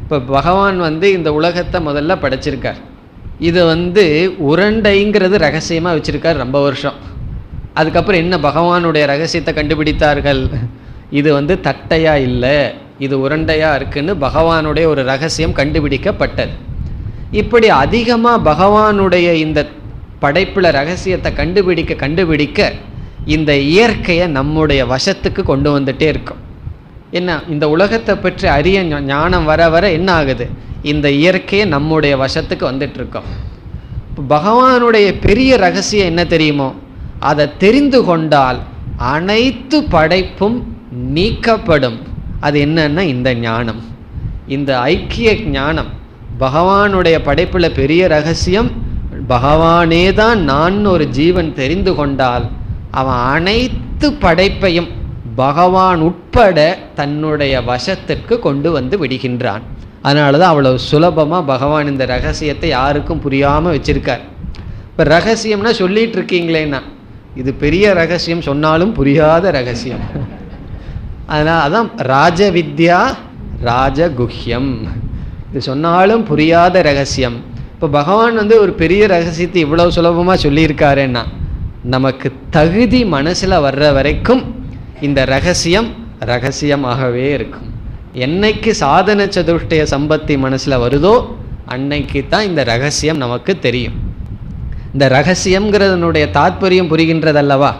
இப்போ பகவான் இந்த உலகத்தை முதல்ல படைச்சிருக்கார். இது உருண்டைங்கிறது ரகசியமாக வச்சுருக்கார் ரொம்ப வருஷம். அதுக்கப்புறம் என்ன பகவானுடைய ரகசியத்தை கண்டுபிடித்தார்கள்? இது தட்டையாக இல்லை, இது உருண்டையாக இருக்குன்னு பகவானுடைய ஒரு ரகசியம் கண்டுபிடிக்கப்பட்டது. இப்படி அதிகமாக பகவானுடைய இந்த படைப்பில் ரகசியத்தை கண்டுபிடிக்க இந்த இயற்கையை நம்முடைய வசத்துக்கு கொண்டு வந்துட்டே இருக்கும். என்ன, இந்த உலகத்தை பற்றி அறிய ஞானம் வர வர என்ன ஆகுது? இந்த இயற்கையை நம்முடைய வசத்துக்கு வந்துட்டுருக்கோம். பகவானுடைய பெரிய ரகசியம் என்ன தெரியுமோ? அதை தெரிந்து கொண்டால் அனைத்து படைப்பும் நீக்கப்படும். அது என்னன்னா இந்த ஞானம், இந்த ஐக்கிய ஞானம். பகவானுடைய படைப்பில் பெரிய ரகசியம் பகவானே தான் நான் ஒரு ஜீவன் தெரிந்து கொண்டால் அவன் அனைத்து படைப்பையும் பகவான் உட்பட தன்னுடைய வசத்திற்கு கொண்டு விடுகின்றான். அதனால தான் அவ்வளவு சுலபமாக பகவான் இந்த ரகசியத்தை யாருக்கும் புரியாமல் வச்சிருக்கார். இப்போ ரகசியம்னா சொல்லிட்டு இருக்கீங்களேன்னா இது பெரிய ரகசியம், சொன்னாலும் புரியாத ரகசியம். அதனால் அதான் ராஜவித்யா ராஜகுஹ்யம், இது சொன்னாலும் புரியாத ரகசியம். இப்போ பகவான் ஒரு பெரிய ரகசியத்தை இவ்வளவு சுலபமாக சொல்லியிருக்காருன்னா நமக்கு தகுதி மனசில் வர்ற வரைக்கும் இந்த ரகசியம் ரகசியமாகவே இருக்கும். என்னைக்கு சாதன சதுஷ்டய சம்பத்தி மனசில் வருதோ அன்னைக்கு தான் இந்த ரகசியம் நமக்கு தெரியும். இந்த ரகசியம்ங்கிறதனுடைய தாற்பயம் புரிகின்றதல்லவா?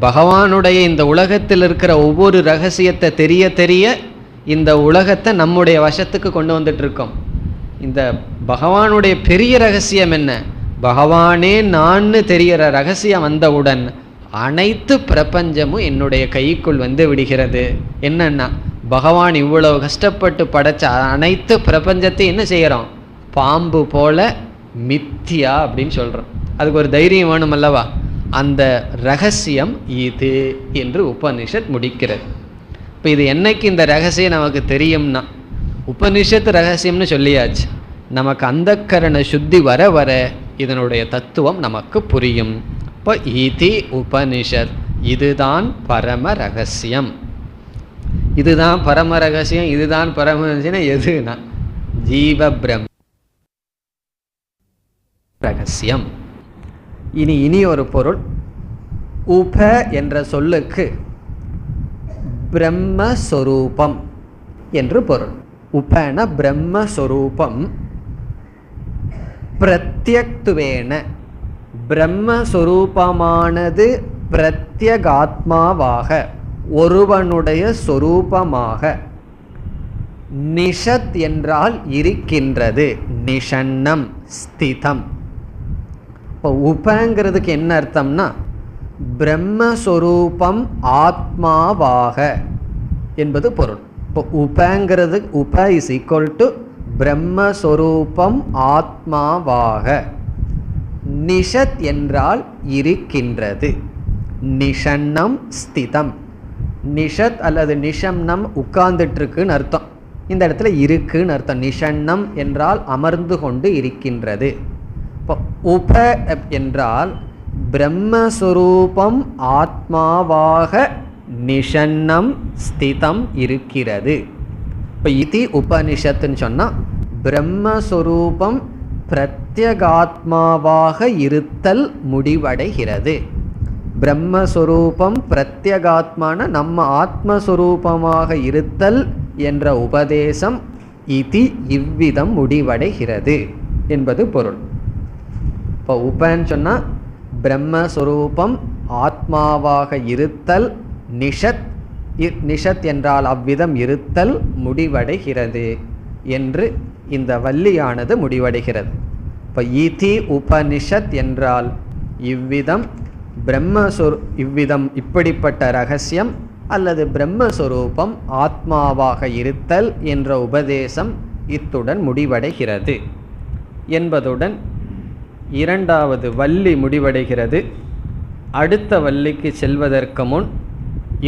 பகவானுடைய இந்த உலகத்தில் இருக்கிற ஒவ்வொரு ரகசியத்தை தெரிய தெரிய இந்த உலகத்தை நம்முடைய வசத்துக்கு கொண்டு வந்துட்டு இருக்கோம். இந்த பகவானுடைய பெரிய ரகசியம் என்ன? பகவானே நான்னு தெரிகிற ரகசியம் வந்தவுடன் அனைத்து பிரபஞ்சமும் என்னுடைய கைக்குள் வந்து விடுகிறது. என்னன்னா, பகவான் இவ்வளவு கஷ்டப்பட்டு படைச்ச அனைத்து பிரபஞ்சத்தை என்ன செய்கிறோம்? பாம்பு போல மித்தியா அப்படின்னு சொல்கிறோம். அதுக்கு ஒரு தைரியம் வேணும் அல்லவா? அந்த ரகசியம் இது என்று உபனிஷத் முடிக்கிறது. இப்போ இது என்னைக்கு இந்த ரகசியம் நமக்கு தெரியும்னா, உபனிஷத்து ரகசியம்னு சொல்லியாச்சு. நமக்கு அந்தக்கரண சுத்தி வர வர இதனுடைய தத்துவம் நமக்கு புரியும். இப்போ இதி உபனிஷத், இதுதான் பரம ரகசியம். இதுதான் பரம ரகசியம். இதுதான் பரம ரகசியம் எதுனா ஜீவ பிரம்ம ரகசியம். இனி ஒரு பொருள். உப என்ற சொல்லுக்கு பிரம்மஸ்வரூபம் என்று பொருள். உபன பிரம்மஸ்வரூபம். பிரத்யக்துவேன, பிரம்மஸ்வரூபமானது பிரத்யகாத்மாவாக ஒருவனுடைய சொரூபமாக. நிஷத் என்றால் இருக்கின்றது, நிஷன்னம் ஸ்திதம். இப்போ உபங்கிறதுக்கு என்ன அர்த்தம்னா, பிரம்மஸ்வரூபம் ஆத்மாவாக என்பது பொருள். இப்போ உபங்கிறது, உப இஸ் ஈக்குவல் டு பிரம்மஸ்வரூபம் ஆத்மாவாக. நிஷத் என்றால் இருக்கின்றது, நிஷன்னம் ஸ்திதம். நிஷத் அல்லது நிஷம்னம் உட்கார்ந்துட்டு இருக்குன்னு அர்த்தம். இந்த இடத்துல இருக்குன்னு அர்த்தம். நிஷன்னம் என்றால் அமர்ந்து கொண்டு இருக்கின்றது. இப்போ உப என்றால் பிரம்மஸ்வரூபம் ஆத்மாவாக நிஷன்னம் ஸ்திதம் இருக்கிறது. இப்போ இதி உபனிஷத்துன்னு சொன்னால் பிரம்மஸ்வரூபம் பிரத்யகாத்மாவாக இருத்தல் முடிவடைகிறது. பிரம்மஸ்வரூபம் பிரத்யகாத்மான நம்ம ஆத்மஸ்வரூபமாக இருத்தல் என்ற உபதேசம் இதி இவ்விதம் முடிவடைகிறது என்பது பொருள். இப்போ உபன்னு சொன்னால் பிரம்மஸ்வரூபம் ஆத்மாவாக இருத்தல், நிஷத், நிஷத் என்றால் அவ்விதம் இருத்தல் முடிவடைகிறது என்று இந்த வள்ளியானது முடிவடைகிறது. இப்போ இதி உபனிஷத் என்றால் இவ்விதம் இவ்விதம் இப்படிப்பட்ட ரகசியம் அல்லது பிரம்மஸ்வரூபம் ஆத்மாவாக இருத்தல் என்ற உபதேசம் இத்துடன் முடிவடைகிறது என்பதுடன் இரண்டாவது வள்ளி முடிவடைகிறது. அடுத்த வள்ளிக்கு செல்வதற்கு முன்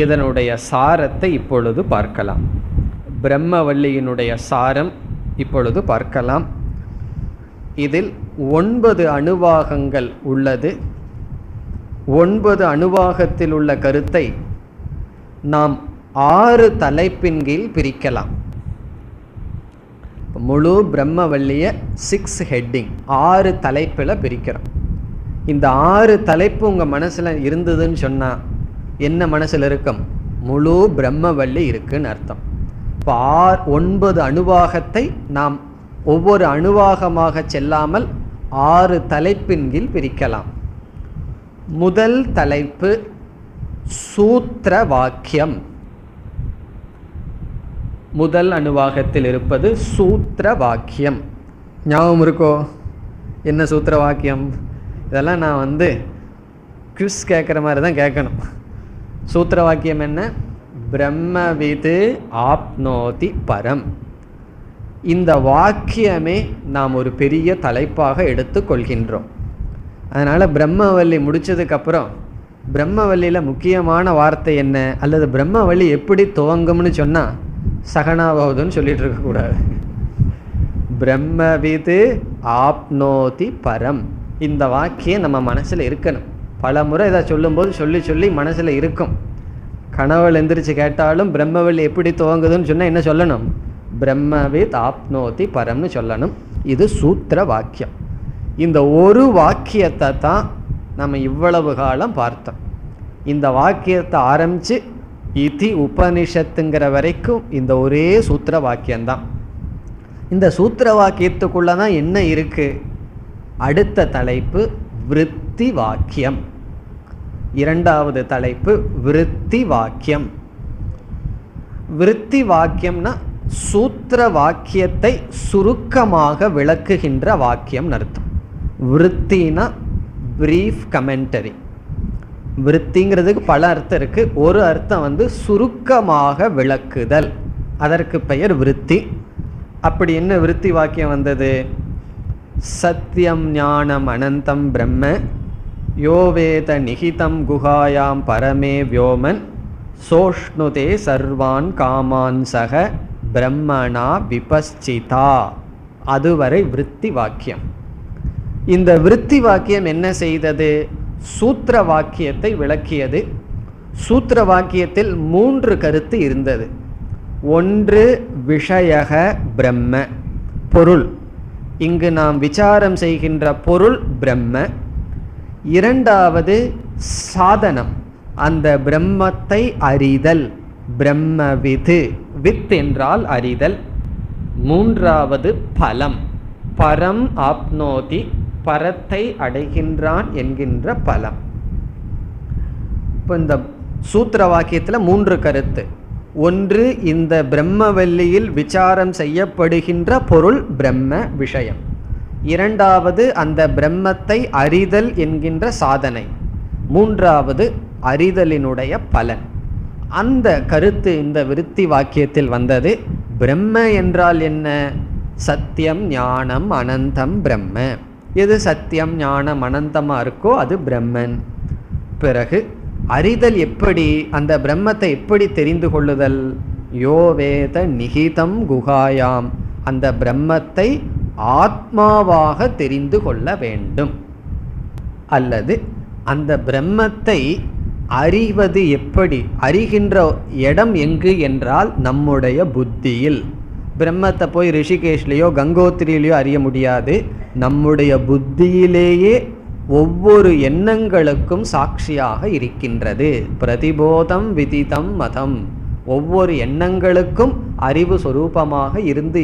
இதனுடைய சாரத்தை இப்பொழுது பார்க்கலாம். பிரம்மவல்லியினுடைய சாரம் இப்பொழுது பார்க்கலாம். இதில் 9 அணுவாகங்கள் உள்ளது. 9 அணுவாகத்தில் உள்ள கருத்தை நாம் 6 தலைப்பின் கீழ் பிரிக்கலாம். முழு பிரம்மவல்லியை 6 ஹெட்டிங் 6 தலைப்பில் பிரிக்கிறோம். இந்த 6 தலைப்பு உங்கள் மனசில் இருந்ததுன்னு சொன்னால் என்ன மனசில் இருக்கும்? முழு பிரம்மவல்லி இருக்குன்னு அர்த்தம். இப்போ 9 அணுவாகத்தை நாம் ஒவ்வொரு அணுவாகமாக செல்லாமல் 6 தலைப்பின் கீழ் பிரிக்கலாம். முதல் தலைப்பு சூத்திர வாக்கியம். முதல் அணுவாகத்தில் இருப்பது சூத்திர வாக்கியம். ஞாபகம் இருக்கோ என்ன சூத்திர வாக்கியம்? இதெல்லாம் நான் குவிஸ் கேட்குற மாதிரி தான் கேட்கணும். சூத்திர வாக்கியம் என்ன? பிரம்மவிது ஆப்னோதி பரம். இந்த வாக்கியமே நாம் ஒரு பெரிய தலைப்பாக எடுத்துக்கொள்கின்றோம். அதனால் பிரம்மவல்லி முடித்ததுக்கப்புறம் பிரம்மவல்லியில் முக்கியமான வார்த்தை என்ன, அல்லது பிரம்மவல்லி எப்படி துவங்கும்னு சொன்னால் சகனாபவதுன்னு சொல்லிட்டு இருக்கக்கூடாது. பிரம்மவிது ஆப்னோதி பரம். இந்த வாக்கியம் நம்ம மனசில் இருக்கணும். பல முறை இதை சொல்லும்போது சொல்லி சொல்லி மனசில் இருக்கும். கனவுல எந்திரிச்சு கேட்டாலும் பிரம்மவல்லி எப்படி துவங்குதுன்னு சொன்னால் என்ன சொல்லணும்? பிரம்மவித் ஆப்னோதி பரம்னு சொல்லணும். இது சூத்திர வாக்கியம். இந்த ஒரு வாக்கியத்தை தான் நம்ம இவ்வளவு காலம் பார்த்தோம். இந்த வாக்கியத்தை ஆரம்பித்து இதி உபனிஷத்துங்கிற வரைக்கும் இந்த ஒரே சூத்திர வாக்கியம்தான். இந்த சூத்திர வாக்கியத்துக்குள்ளதான் என்ன இருக்கு? அடுத்த தலைப்பு விருத்தி வாக்கியம். இரண்டாவது தலைப்பு விருத்தி வாக்கியம். விருத்தி வாக்கியம்னா சூத்திர வாக்கியத்தை சுருக்கமாக விளக்குகின்ற வாக்கியம் அர்த்தம். விருத்தினா பிரீஃப் கமெண்டரி. விருத்திங்கிறதுக்கு பல அர்த்தம் இருக்கு. ஒரு அர்த்தம் சுருக்கமாக விளக்குதல், அதற்கு பெயர் விருத்தி. அப்படி என்ன விருத்தி வாக்கியம் வந்தது? சத்யம் ஞானம் அனந்தம் பிரம்ம யோவேத நிகிதம் குஹாயாம் பரமே வியோமன் சோஷ்ணுதே சர்வான் காமான் சக பிரம்மணா விபஸ்சிதா. அதுவரை விருத்தி வாக்கியம். இந்த விருத்தி வாக்கியம் என்ன செய்தது? சூத்திர வாக்கியத்தை விளக்கியது. சூத்திர வாக்கியத்தில் 3 கருத்து இருந்தது. ஒன்று விஷயக பிரம்ம, பொருள். இங்கு நாம் விசாரம் செய்கின்ற பொருள் பிரம்ம. இரண்டாவது சாதனம், அந்த பிரம்மத்தை அறிதல், பிரம்மவிது. வித் என்றால் அறிதல். மூன்றாவது பலம், பரம் ஆப்னோதி, பரத்தை அடைகின்றான் என்கின்ற பலம். இப்போ இந்த சூத்திர வாக்கியத்தில் 3 கருத்து. ஒன்று, இந்த பிரம்மவல்லியில் விசாரம் செய்யப்படுகின்ற பொருள் பிரம்ம விஷயம். இரண்டாவது, அந்த பிரம்மத்தை அறிதல் என்கின்ற சாதனை. மூன்றாவது, அறிதலினுடைய பலன். அந்த கருத்து இந்த விருத்தி வாக்கியத்தில் வந்தது. பிரம்ம என்றால் என்ன? சத்தியம் ஞானம் அனந்தம் பிரம்ம. எது சத்தியம் ஞானம் அனந்தமாக இருக்கோ அது பிரம்மன். பிறகு அறிதல் எப்படி? அந்த பிரம்மத்தை எப்படி தெரிந்து கொள்ளுதல்? யோவேத நிகிதம் குஹாயாம், அந்த பிரம்மத்தை ஆத்மாவாக தெரிந்து கொள்ள வேண்டும். அல்லது அந்த பிரம்மத்தை அறிவது எப்படி? அறிகின்ற இடம் எங்கு என்றால் நம்முடைய புத்தியில். பிரம்மத்தை போய் ரிஷிகேஷ்லேயோ கங்கோத்திரியிலையோ அறிய முடியாது. நம்முடைய புத்தியிலேயே ஒவ்வொரு எண்ணங்களுக்கும் சாட்சியாக இருக்கின்றது. பிரதிபோதம் விதிதம் மதம். ஒவ்வொரு எண்ணங்களுக்கும் அறிவு சொரூபமாக இருந்து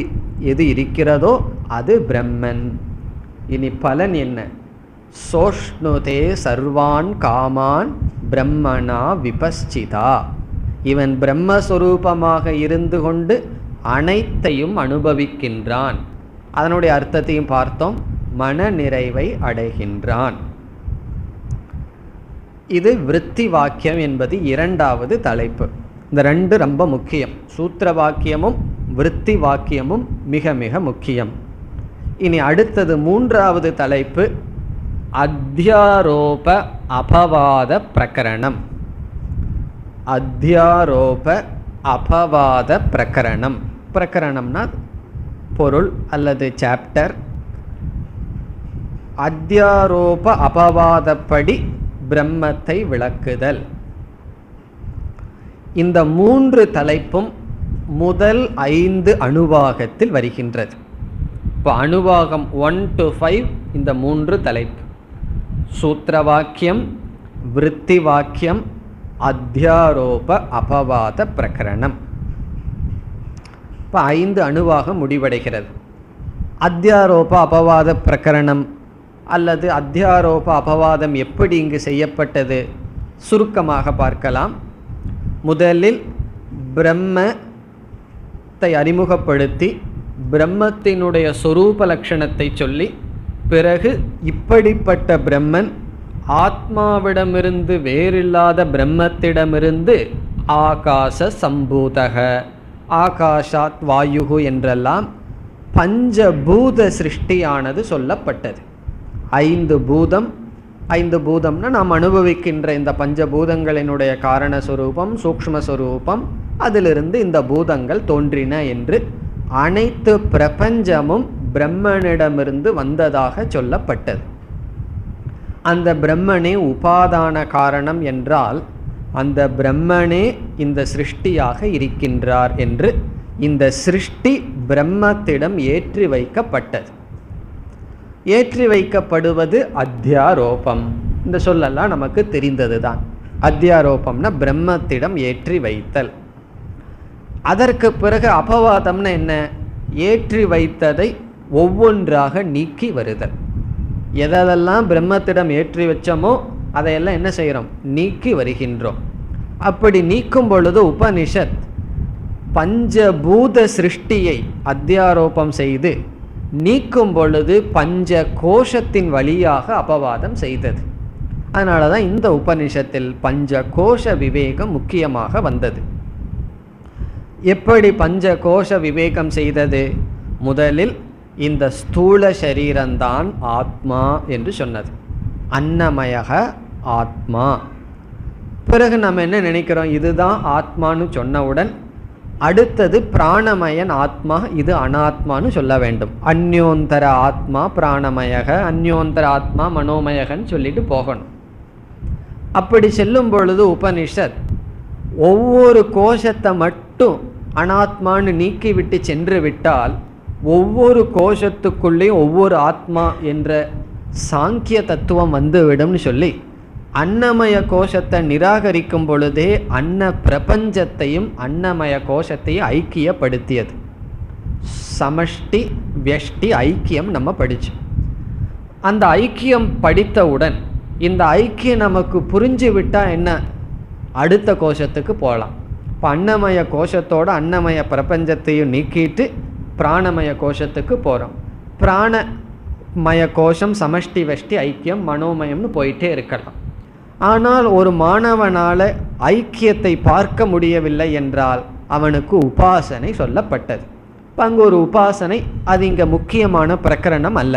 எது இருக்கிறதோ அது பிரம்மன். இனி பலன் என்ன? சோஷ்ணுதே சர்வான் காமான் பிரம்மணா விபஸ்சிதா. இவன் பிரம்மஸ்வரூபமாக இருந்து கொண்டு அனைத்தையும் அனுபவிக்கின்றான். அதனுடைய அர்த்தத்தையும் பார்த்தோம். மன நிறைவை அடைகின்றான். இது விருத்தி வாக்கியம் என்பது இரண்டாவது தலைப்பு. இந்த 2 ரொம்ப முக்கியம். சூத்திர வாக்கியமும் விருத்தி வாக்கியமும் மிக மிக முக்கியம். இனி அடுத்தது 3வது தலைப்பு அத்தியாரோப அபவாத பிரகரணம். அத்தியாரோப அபவாத பிரகரணம். பிரகரணம்னா பொருள் அல்லது சாப்டர். அத்தியாரோப அபவாதப்படி பிரம்மத்தை விளக்குதல். இந்த 3 தலைப்பும் முதல் 5 அணுவாகத்தில் வருகின்றது. இப்போ அணுவாகம் 1 to 5 இந்த 3 தலைப்பு. சூத்திர வாக்கியம், விருத்தி வாக்கியம், அத்தியாரோப அபவாத பிரகரணம். இப்போ 5 அணுவாக முடிவடைகிறது. அத்தியாரோப அபவாத பிரகரணம் அல்லது அத்தியாரோப அபவாதம் எப்படி இங்கு செய்யப்பட்டது? சுருக்கமாக பார்க்கலாம். முதலில் பிரம்மத்தை அறிமுகப்படுத்தி பிரம்மத்தினுடைய சொரூப லட்சணத்தை சொல்லி, பிறகு இப்படிப்பட்ட பிரம்மன் ஆத்மாவிடமிருந்து வேறில்லாத பிரம்மத்திடமிருந்து ஆகாச சம்பூதக, ஆகாஷாத் வாயுகு என்றெல்லாம் பஞ்சபூத சிருஷ்டியானது சொல்லப்பட்டது. 5 பூதம். 5 பூதம்னா நாம் அனுபவிக்கின்ற இந்த பஞ்சபூதங்களினுடைய காரணஸ்வரூபம், சூக்ஷ்மஸ்வரூபம், அதிலிருந்து இந்த பூதங்கள் தோன்றின என்று அனைத்து பிரபஞ்சமும் பிரம்மனிடமிருந்து வந்ததாக சொல்லப்பட்டது. அந்த பிரம்மனே உபாதான காரணம் என்றால் அந்த பிரம்மனே இந்த சிருஷ்டியாக இருக்கின்றார் என்று இந்த சிருஷ்டி பிரம்மத்திடம் ஏற்றி வைக்கப்பட்டது. ஏற்றி வைக்கப்படுவது அத்தியாரோபம். இந்த சொல்லெல்லாம் நமக்கு தெரிந்தது தான். அத்தியாரோபம்னா பிரம்மத்திடம் ஏற்றி வைத்தல். அதற்கு பிறகு அபவாதம்னா என்ன? ஏற்றி வைத்ததை ஒவ்வொன்றாக நீக்கி வருதல். எதெல்லாம் பிரம்மத்திடம் ஏற்றி வச்சோமோ அதையெல்லாம் என்ன செய்கிறோம்? நீக்கி வருகின்றோம். அப்படி நீக்கும் பொழுது உபனிஷத் பஞ்சபூத சிருஷ்டியை அத்தியாரோபம் செய்து நீக்கும் பொழுது பஞ்ச கோஷத்தின் வழியாக அபவாதம் செய்தது. அதனால தான் இந்த உபனிஷத்தில் பஞ்ச கோஷ விவேகம் முக்கியமாக வந்தது. எப்படி பஞ்ச கோஷ விவேகம் செய்தது? முதலில் இந்த ஸ்தூல சரீரம்தான் ஆத்மா என்று சொன்னது, அன்னமயக ஆத்மா. பிறகு நம்ம என்ன நினைக்கிறோம்? இதுதான் ஆத்மான்னு சொன்னவுடன் அடுத்தது பிராணமயன் ஆத்மா, இது அனாத்மான்னு சொல்ல வேண்டும். அந்யோந்தர ஆத்மா பிராணமயக, அந்யோந்தர ஆத்மா மனோமயகன்னு சொல்லிட்டு போகணும். அப்படி செல்லும் பொழுது உபனிஷத் ஒவ்வொரு கோஷத்தை மட்டும் அனாத்மான்னு நீக்கிவிட்டு சென்று விட்டால் ஒவ்வொரு கோஷத்துக்குள்ளேயும் ஒவ்வொரு ஆத்மா என்ற சாங்கிய தத்துவம் வந்துவிடும்னு சொல்லி அன்னமய கோஷத்தை நிராகரிக்கும் பொழுதே அன்ன பிரபஞ்சத்தையும் அன்னமய கோஷத்தையும் ஐக்கியப்படுத்தியது. சமஷ்டி வியஷ்டி ஐக்கியம் நம்ம படித்தோம். அந்த ஐக்கியம் படித்தவுடன் இந்த ஐக்கியம் நமக்கு புரிஞ்சு விட்டால் என்ன, அடுத்த கோஷத்துக்கு போகலாம். இப்போ அன்னமய கோஷத்தோட அன்னமய பிரபஞ்சத்தையும் நீக்கிட்டு பிராணமய கோஷத்துக்கு போகிறோம். பிராணமய கோஷம் சமஷ்டி வெஷ்டி ஐக்கியம் மனோமயம்னு போயிட்டே இருக்கலாம். ஆனால் ஒரு மாணவனால் ஐக்கியத்தை பார்க்க முடியவில்லை என்றால் அவனுக்கு உபாசனை சொல்லப்பட்டது. இப்போ அங்கே ஒரு உபாசனை, அது இங்கே முக்கியமான பிரகரணம் அல்ல.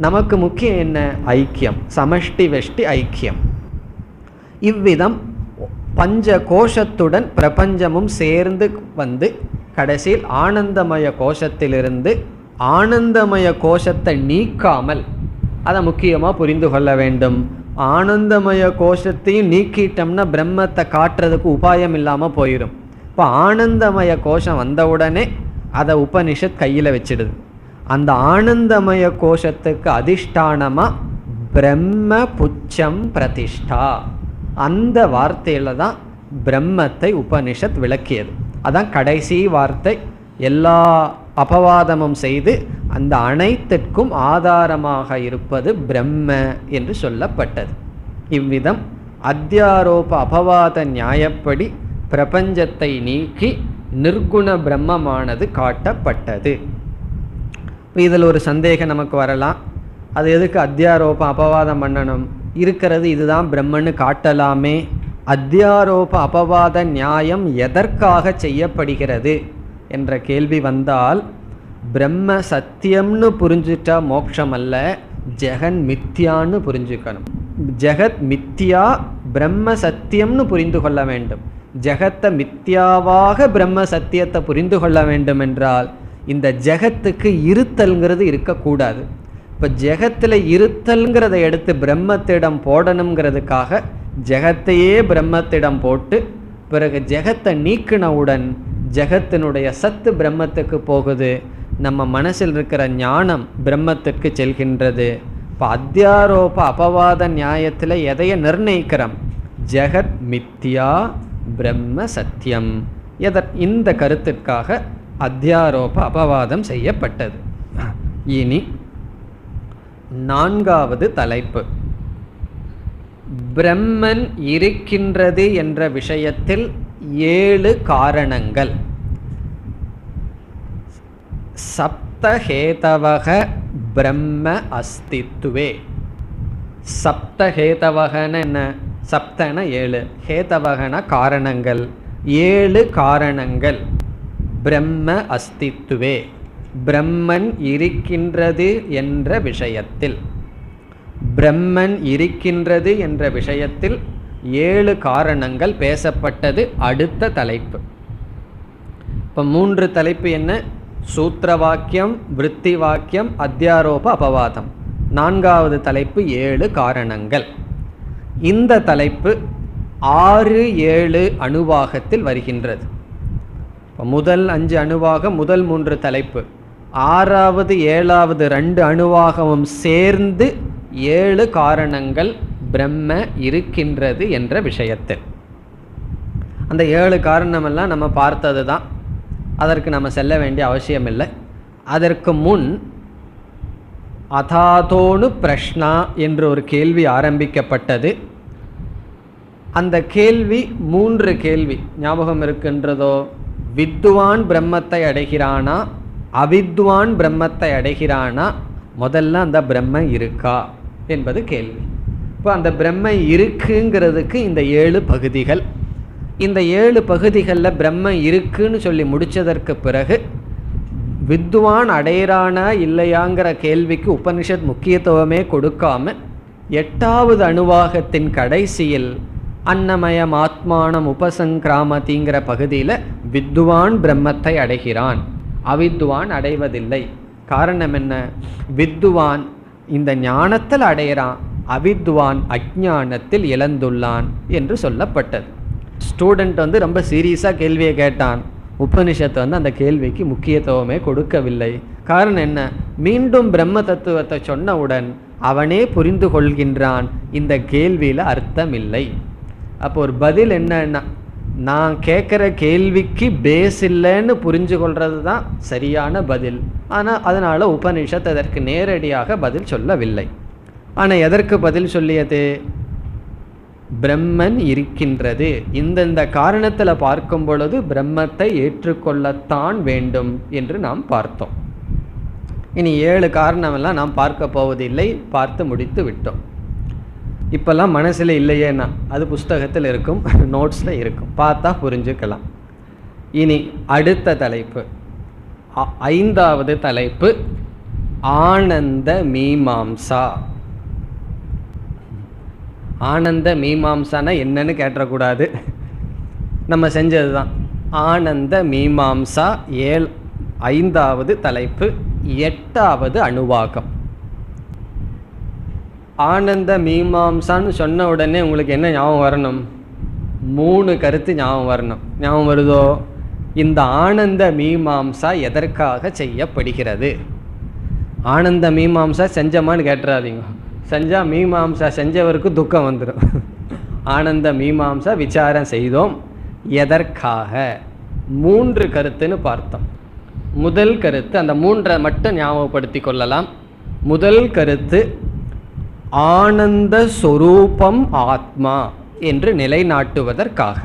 நமக்கு முக்கியம் என்ன? ஐக்கியம், சமஷ்டி வெஷ்டி ஐக்கியம். இவ்விதம் பஞ்ச கோஷத்துடன் பிரபஞ்சமும் சேர்ந்து வந்து கடைசியில் ஆனந்தமய கோஷத்திலிருந்து ஆனந்தமய கோஷத்தை நீக்காமல், அதை முக்கியமாக புரிந்து கொள்ள வேண்டும். ஆனந்தமய கோஷத்தையும் நீக்கிட்டோம்னா பிரம்மத்தை காட்டுறதுக்கு உபாயம் இல்லாமல் போயிடும். இப்போ ஆனந்தமய கோஷம் வந்தவுடனே அதை உபனிஷத் கையில் வச்சிடுது. அந்த ஆனந்தமய கோஷத்துக்கு அதிஷ்டானமாக பிரம்ம புச்சம் பிரதிஷ்டா, அந்த வார்த்தையில் தான் பிரம்மத்தை உபனிஷத் விளக்கியது. அதான் கடைசி வார்த்தை. எல்லா அபவாதமும் செய்து அந்த அனைத்திற்கும் ஆதாரமாக இருப்பது பிரம்ம என்று சொல்லப்பட்டது. இவ்விதம் அத்தியாரோப அபவாத நியாயப்படி பிரபஞ்சத்தை நீக்கி நிர்குண பிரம்மமானது காட்டப்பட்டது. இதில் ஒரு சந்தேகம் நமக்கு வரலாம், அது எதுக்கு அத்தியாரோப அபவாதம் பண்ணணும்? இருக்கிறது இதுதான் பிரம்மன்னு காட்டலாமே. அத்தியாரோப அபவாத நியாயம் எதற்காக செய்யப்படுகிறது என்ற கேள்வி வந்தால், பிரம்ம சத்தியம்னு புரிஞ்சுட்டா மோட்சம் அல்ல, ஜெகன் மித்யான்னு புரிஞ்சுக்கணும். ஜெகத் மித்யா, பிரம்ம சத்தியம்னு புரிந்து கொள்ள வேண்டும். ஜெகத்தை மித்யாவாக பிரம்ம சத்தியத்தை புரிந்து கொள்ள வேண்டும் என்றால் இந்த ஜெகத்துக்கு இருத்தல்ங்கிறது இருக்கக்கூடாது. இப்போ ஜெகத்தில் இருத்தல்ங்கிறத எடுத்து பிரம்மத்திடம் போடணுங்கிறதுக்காக ஜெகத்தையே பிரம்மத்திடம் போட்டு பிறகு ஜெகத்தை நீக்கினவுடன் ஜெகத்தினுடைய சத்து பிரம்மத்துக்கு போகுது. நம்ம மனசில் இருக்கிற ஞானம் பிரம்மத்திற்கு செல்கின்றது. இப்போ அத்தியாரோப அபவாத நியாயத்தில் எதையை நிர்ணயிக்கிறோம்? ஜெகத் மித்யா பிரம்ம சத்தியம். இந்த கருத்திற்காக அத்தியாரோப அபவாதம் செய்யப்பட்டது. இனி நான்காவது தலைப்பு, பிரம்மன் இருக்கின்றது என்ற விஷயத்தில் 7 காரணங்கள். சப்தஹேதவக பிரம்ம அஸ்தித்வே. சப்தஹேதவகன என்ன? சப்தன 7, ஹேதவகன காரணங்கள். 7 காரணங்கள் பிரம்ம அஸ்தித்வே, பிரம்மன் இருக்கின்றது என்ற விஷயத்தில். பிரம்மன் இருக்கின்றது என்ற விஷயத்தில் 7 காரணங்கள் பேசப்பட்டது. அடுத்த தலைப்பு. இப்போ 3 தலைப்பு என்ன? சூத்திர வாக்கியம், விருத்தி வாக்கியம், அத்தியாரோப அபவாதம். 4வது தலைப்பு 7 காரணங்கள். இந்த தலைப்பு 6, 7 அணுவாகத்தில் வருகின்றது. இப்போ முதல் 5 அணுவாகம், முதல் 3 தலைப்பு, 6வது 7வது 2 அணுவாகமும் சேர்ந்து 7 காரணங்கள் பிரம்ம இருக்கின்றது என்ற விஷயத்தில். அந்த 7 காரணமெல்லாம் நம்ம பார்த்தது தான், அதற்கு நம்ம செல்ல வேண்டிய அவசியம் இல்லை. அதற்கு முன் அதாதோனு பிரஷ்னா என்று ஒரு கேள்வி ஆரம்பிக்கப்பட்டது. அந்த கேள்வி 3 கேள்வி ஞாபகம் இருக்கின்றதோ? வித்வான் பிரம்மத்தை அடைகிறானா, அவித்வான் பிரம்மத்தை அடைகிறானா, முதல்ல அந்த பிரம்ம இருக்கா என்பது கேள்வி. இப்போ அந்த பிரம்ம இருக்குங்கிறதுக்கு இந்த 7 பகுதிகள். இந்த 7 பகுதிகளில் பிரம்ம இருக்குன்னு சொல்லி முடித்ததற்கு பிறகு வித்வான் அடையிறானா இல்லையாங்கிற கேள்விக்கு உபனிஷத் முக்கியத்துவமே கொடுக்காம 8வது அணுவாகத்தின் கடைசியில் அன்னமயம் ஆத்மானம் உபசங்கிராமதிங்கிற பகுதியில் வித்வான் பிரம்மத்தை அடைகிறான், அவித்வான் அடைவதில்லை. காரணம் என்ன? வித்வான் இந்த ஞானத்தில் அடையிறான், அவித்வான் அஜ்ஞானத்தில் இழந்துள்ளான் என்று சொல்லப்பட்டது. ஸ்டூடெண்ட் ரொம்ப சீரியஸாக கேள்வியை கேட்டான், உபனிஷத்து அந்த கேள்விக்கு முக்கியத்துவமே கொடுக்கவில்லை. காரணம் என்ன? மீண்டும் பிரம்ம தத்துவத்தை சொன்னவுடன் அவனே புரிந்து கொள்கின்றான், இந்த கேள்வியில் அர்த்தம் இல்லை. அப்போ ஒரு பதில் என்னன்னா, நான் கேட்குற கேள்விக்கு பேஸ் இல்லைன்னு புரிஞ்சு கொள்வது தான் சரியான பதில். ஆனால் அதனால் உபனிஷத் அதற்கு நேரடியாக பதில் சொல்லவில்லை. ஆனால் எதற்கு பதில் சொல்லியது? பிரம்மன் இருக்கின்றது, இந்தந்த காரணத்தில் பார்க்கும் பொழுது பிரம்மத்தை ஏற்றுக்கொள்ளத்தான் வேண்டும் என்று நாம் பார்த்தோம். இனி 7 காரணமெல்லாம் நாம் பார்க்க போவதில்லை, பார்த்து முடித்து விட்டோம். இப்போல்லாம் மனசில் இல்லையேன்னா அது புஸ்தகத்தில் இருக்கும், நோட்ஸில் இருக்கும், பார்த்தா புரிஞ்சுக்கலாம். இனி அடுத்த தலைப்பு, 5வது தலைப்பு, ஆனந்த மீமாம்சா. ஆனந்த மீமாம்சானா என்னன்னு கேட்டக்கூடாது, நம்ம செஞ்சது தான். ஆனந்த மீமாம்சா 5வது தலைப்பு, 8வது அணுவாகம். ஆனந்த மீமாம்சான்னு சொன்ன உடனே உங்களுக்கு என்ன ஞாபகம் வரணும்? 3 கருத்து ஞாபகம் வரணும். ஞாபகம் வருதோ? இந்த ஆனந்த மீமாம்சா எதற்காக செய்யப்படுகிறது? ஆனந்த மீமாம்சா செஞ்சமான்னு கேட்டுறாதீங்க. செஞ்சால் மீமாம்சா செஞ்சவருக்கு துக்கம் வந்துடும். ஆனந்த மீமாம்சா விசாரம் செய்தோம், எதற்காக? 3 கருத்துன்னு பார்த்தோம். முதல் கருத்து, அந்த 3 மட்டும் ஞாபகப்படுத்தி கொள்ளலாம். முதல் கருத்து, ஆனந்த சொரூபம் ஆத்மா என்று நிலைநாட்டுவதற்காக.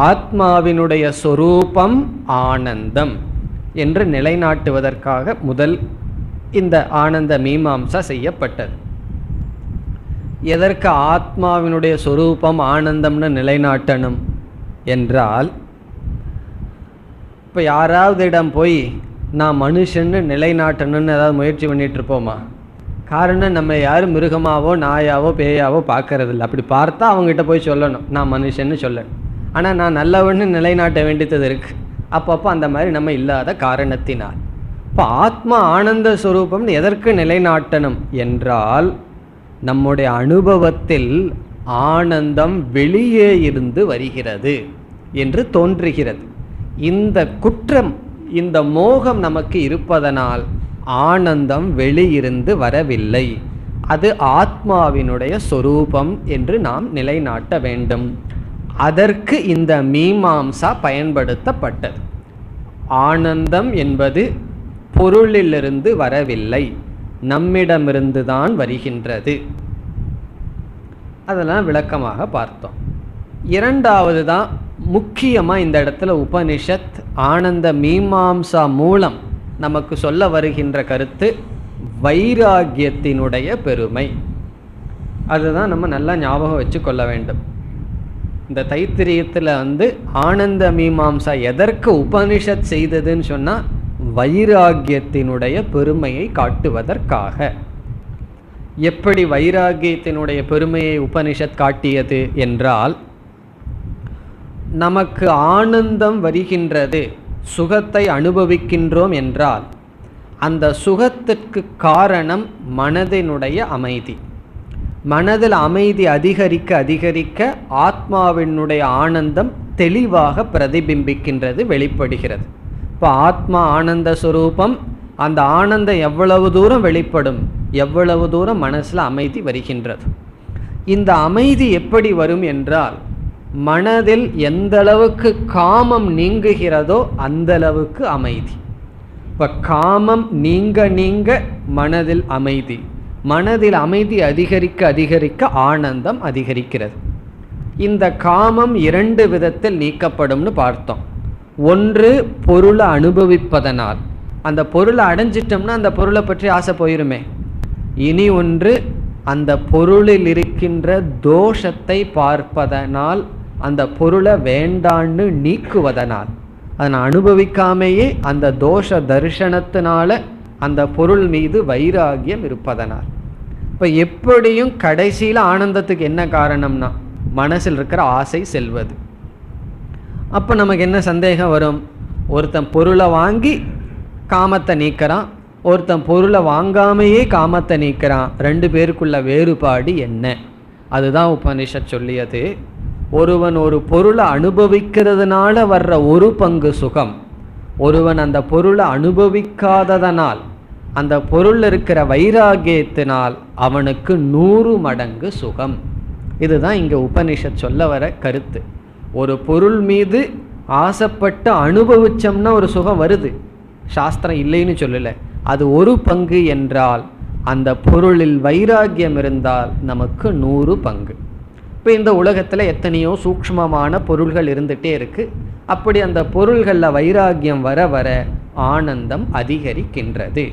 ஆத்மாவினுடைய சொரூபம் ஆனந்தம் என்று நிலைநாட்டுவதற்காக முதல் இந்த ஆனந்த மீமாம்சா செய்யப்பட்டது. எதற்கு ஆத்மாவினுடைய சொரூபம் ஆனந்தம்னு நிலைநாட்டணும் என்றால், இப்போ யாராவது இடம் போய் நான் மனுஷன்னு நிலைநாட்டணும்னு ஏதாவது முயற்சி பண்ணிட்டு இருப்போமா? காரணம், நம்ம யாரும் மிருகமாவோ நாயாவோ பேயாவோ பார்க்கறதில்ல. அப்படி பார்த்தா அவங்ககிட்ட போய் சொல்லணும் நான் மனுஷன்னு சொல்லணும். ஆனால் நான் நல்லவன்னு நிலைநாட்ட வேண்டியது இருக்குது. அப்பப்போ அந்த மாதிரி நம்ம இல்லாத காரணத்தினால். இப்போ ஆத்மா ஆனந்த ஸ்வரூபம்னு எதற்கு நிலைநாட்டணும் என்றால், நம்முடைய அனுபவத்தில் ஆனந்தம் வெளியே இருந்து வருகிறது என்று தோன்றுகிறது. இந்த குற்றம், இந்த மோகம் நமக்கு இருப்பதனால் ஆனந்தம் வெளியிருந்து வரவில்லை, அது ஆத்மாவினுடைய சொரூபம் என்று நாம் நிலைநாட்ட வேண்டும். அதற்கு இந்த மீமாம்சா பயன்படுத்தப்பட்டது. ஆனந்தம் என்பது பொருளிலிருந்து வரவில்லை, நம்மிடமிருந்து தான் வருகின்றது. அதெல்லாம் விளக்கமாக பார்த்தோம். இரண்டாவது தான் முக்கியமாக இந்த இடத்துல உபனிஷத் ஆனந்த மீமாம்சா மூலம் நமக்கு சொல்ல வருகின்ற கருத்து, வைராகியத்தினுடைய பெருமை. அதுதான் நம்ம நல்லா ஞாபகம் வச்சு கொள்ள வேண்டும். இந்த தைத்திரியத்தில் ஆனந்த மீமாம்சா எதற்கு உபனிஷத் செய்ததுன்னு சொன்னால், வைராகியத்தினுடைய பெருமையை காட்டுவதற்காக. எப்படி வைராகியத்தினுடைய பெருமையை உபனிஷத் காட்டியது என்றால், நமக்கு ஆனந்தம் வருகின்றது, சுகத்தை அனுபவிக்கின்றோம் என்றால் அந்த சுகத்திற்கு காரணம் மனதினுடைய அமைதி. மனதில் அமைதி அதிகரிக்க அதிகரிக்க ஆத்மாவினுடைய ஆனந்தம் தெளிவாக பிரதிபிம்பிக்கின்றது, வெளிப்படுகிறது. இப்போ ஆத்மா ஆனந்த ஸ்வரூபம், அந்த ஆனந்தம் எவ்வளவு தூரம் வெளிப்படும், எவ்வளவு தூரம் மனசில் அமைதி வருகின்றது. இந்த அமைதி எப்படி வரும் என்றால், மனதில் எந்த அளவுக்கு காமம் நீங்குகிறதோ அந்த அளவுக்கு அமைதி. இப்போ காமம் நீங்க நீங்க மனதில் அமைதி, மனதில் அமைதி அதிகரிக்க அதிகரிக்க ஆனந்தம் அதிகரிக்கிறது. இந்த காமம் 2 விதத்தில் நீக்கப்படும்னு பார்த்தோம். ஒன்று பொருளை அனுபவிப்பதனால், அந்த பொருளை அடைஞ்சிட்டோம்னா அந்த பொருளை பற்றி ஆசை போயிருமே. இனி ஒன்று அந்த பொருளில் இருக்கின்ற தோஷத்தை பார்ப்பதனால், அந்த பொருளை வேண்டான்னு நீக்குவதனால், அதை அனுபவிக்காமையே அந்த தோஷ தரிசனத்தினால அந்த பொருள் மீது வைராகியம் இருப்பதனால். இப்போ எப்படியும் கடைசியில் ஆனந்தத்துக்கு என்ன காரணம்னா மனசில் இருக்கிற ஆசை செல்வது. அப்போ நமக்கு என்ன சந்தேகம் வரும்? ஒருத்தன் பொருளை வாங்கி காமத்தை நீக்கிறான், ஒருத்தன் பொருளை வாங்காமையே காமத்தை நீக்கிறான். 2 பேருக்குள்ள வேறுபாடு என்ன? அதுதான் உபனிஷத் சொல்லியது. ஒருவன் ஒரு பொருளை அனுபவிக்கிறதுனால வர்ற ஒரு பங்கு சுகம், ஒருவன் அந்த பொருளை அனுபவிக்காததனால், அந்த பொருள் இருக்கிற வைராகியத்தினால் அவனுக்கு 100 மடங்கு சுகம். இதுதான் இங்கே உபனிஷத் சொல்ல வர கருத்து. ஒரு பொருள் மீது ஆசைப்பட்டு அனுபவிச்சோம்னா ஒரு சுகம் வருது, சாஸ்திரம் இல்லைன்னு சொல்லலை. அது ஒரு பங்கு என்றால் அந்த பொருளில் வைராகியம் இருந்தால் நமக்கு 100 பங்கு. இப்போ இந்த உலகத்தில் எத்தனையோ சூக்ஷ்மமான பொருள்கள் இருந்துகிட்டே இருக்குது. அப்படி அந்த பொருள்களில் வைராகியம் வர வர ஆனந்தம் அதிகரிக்கின்றது,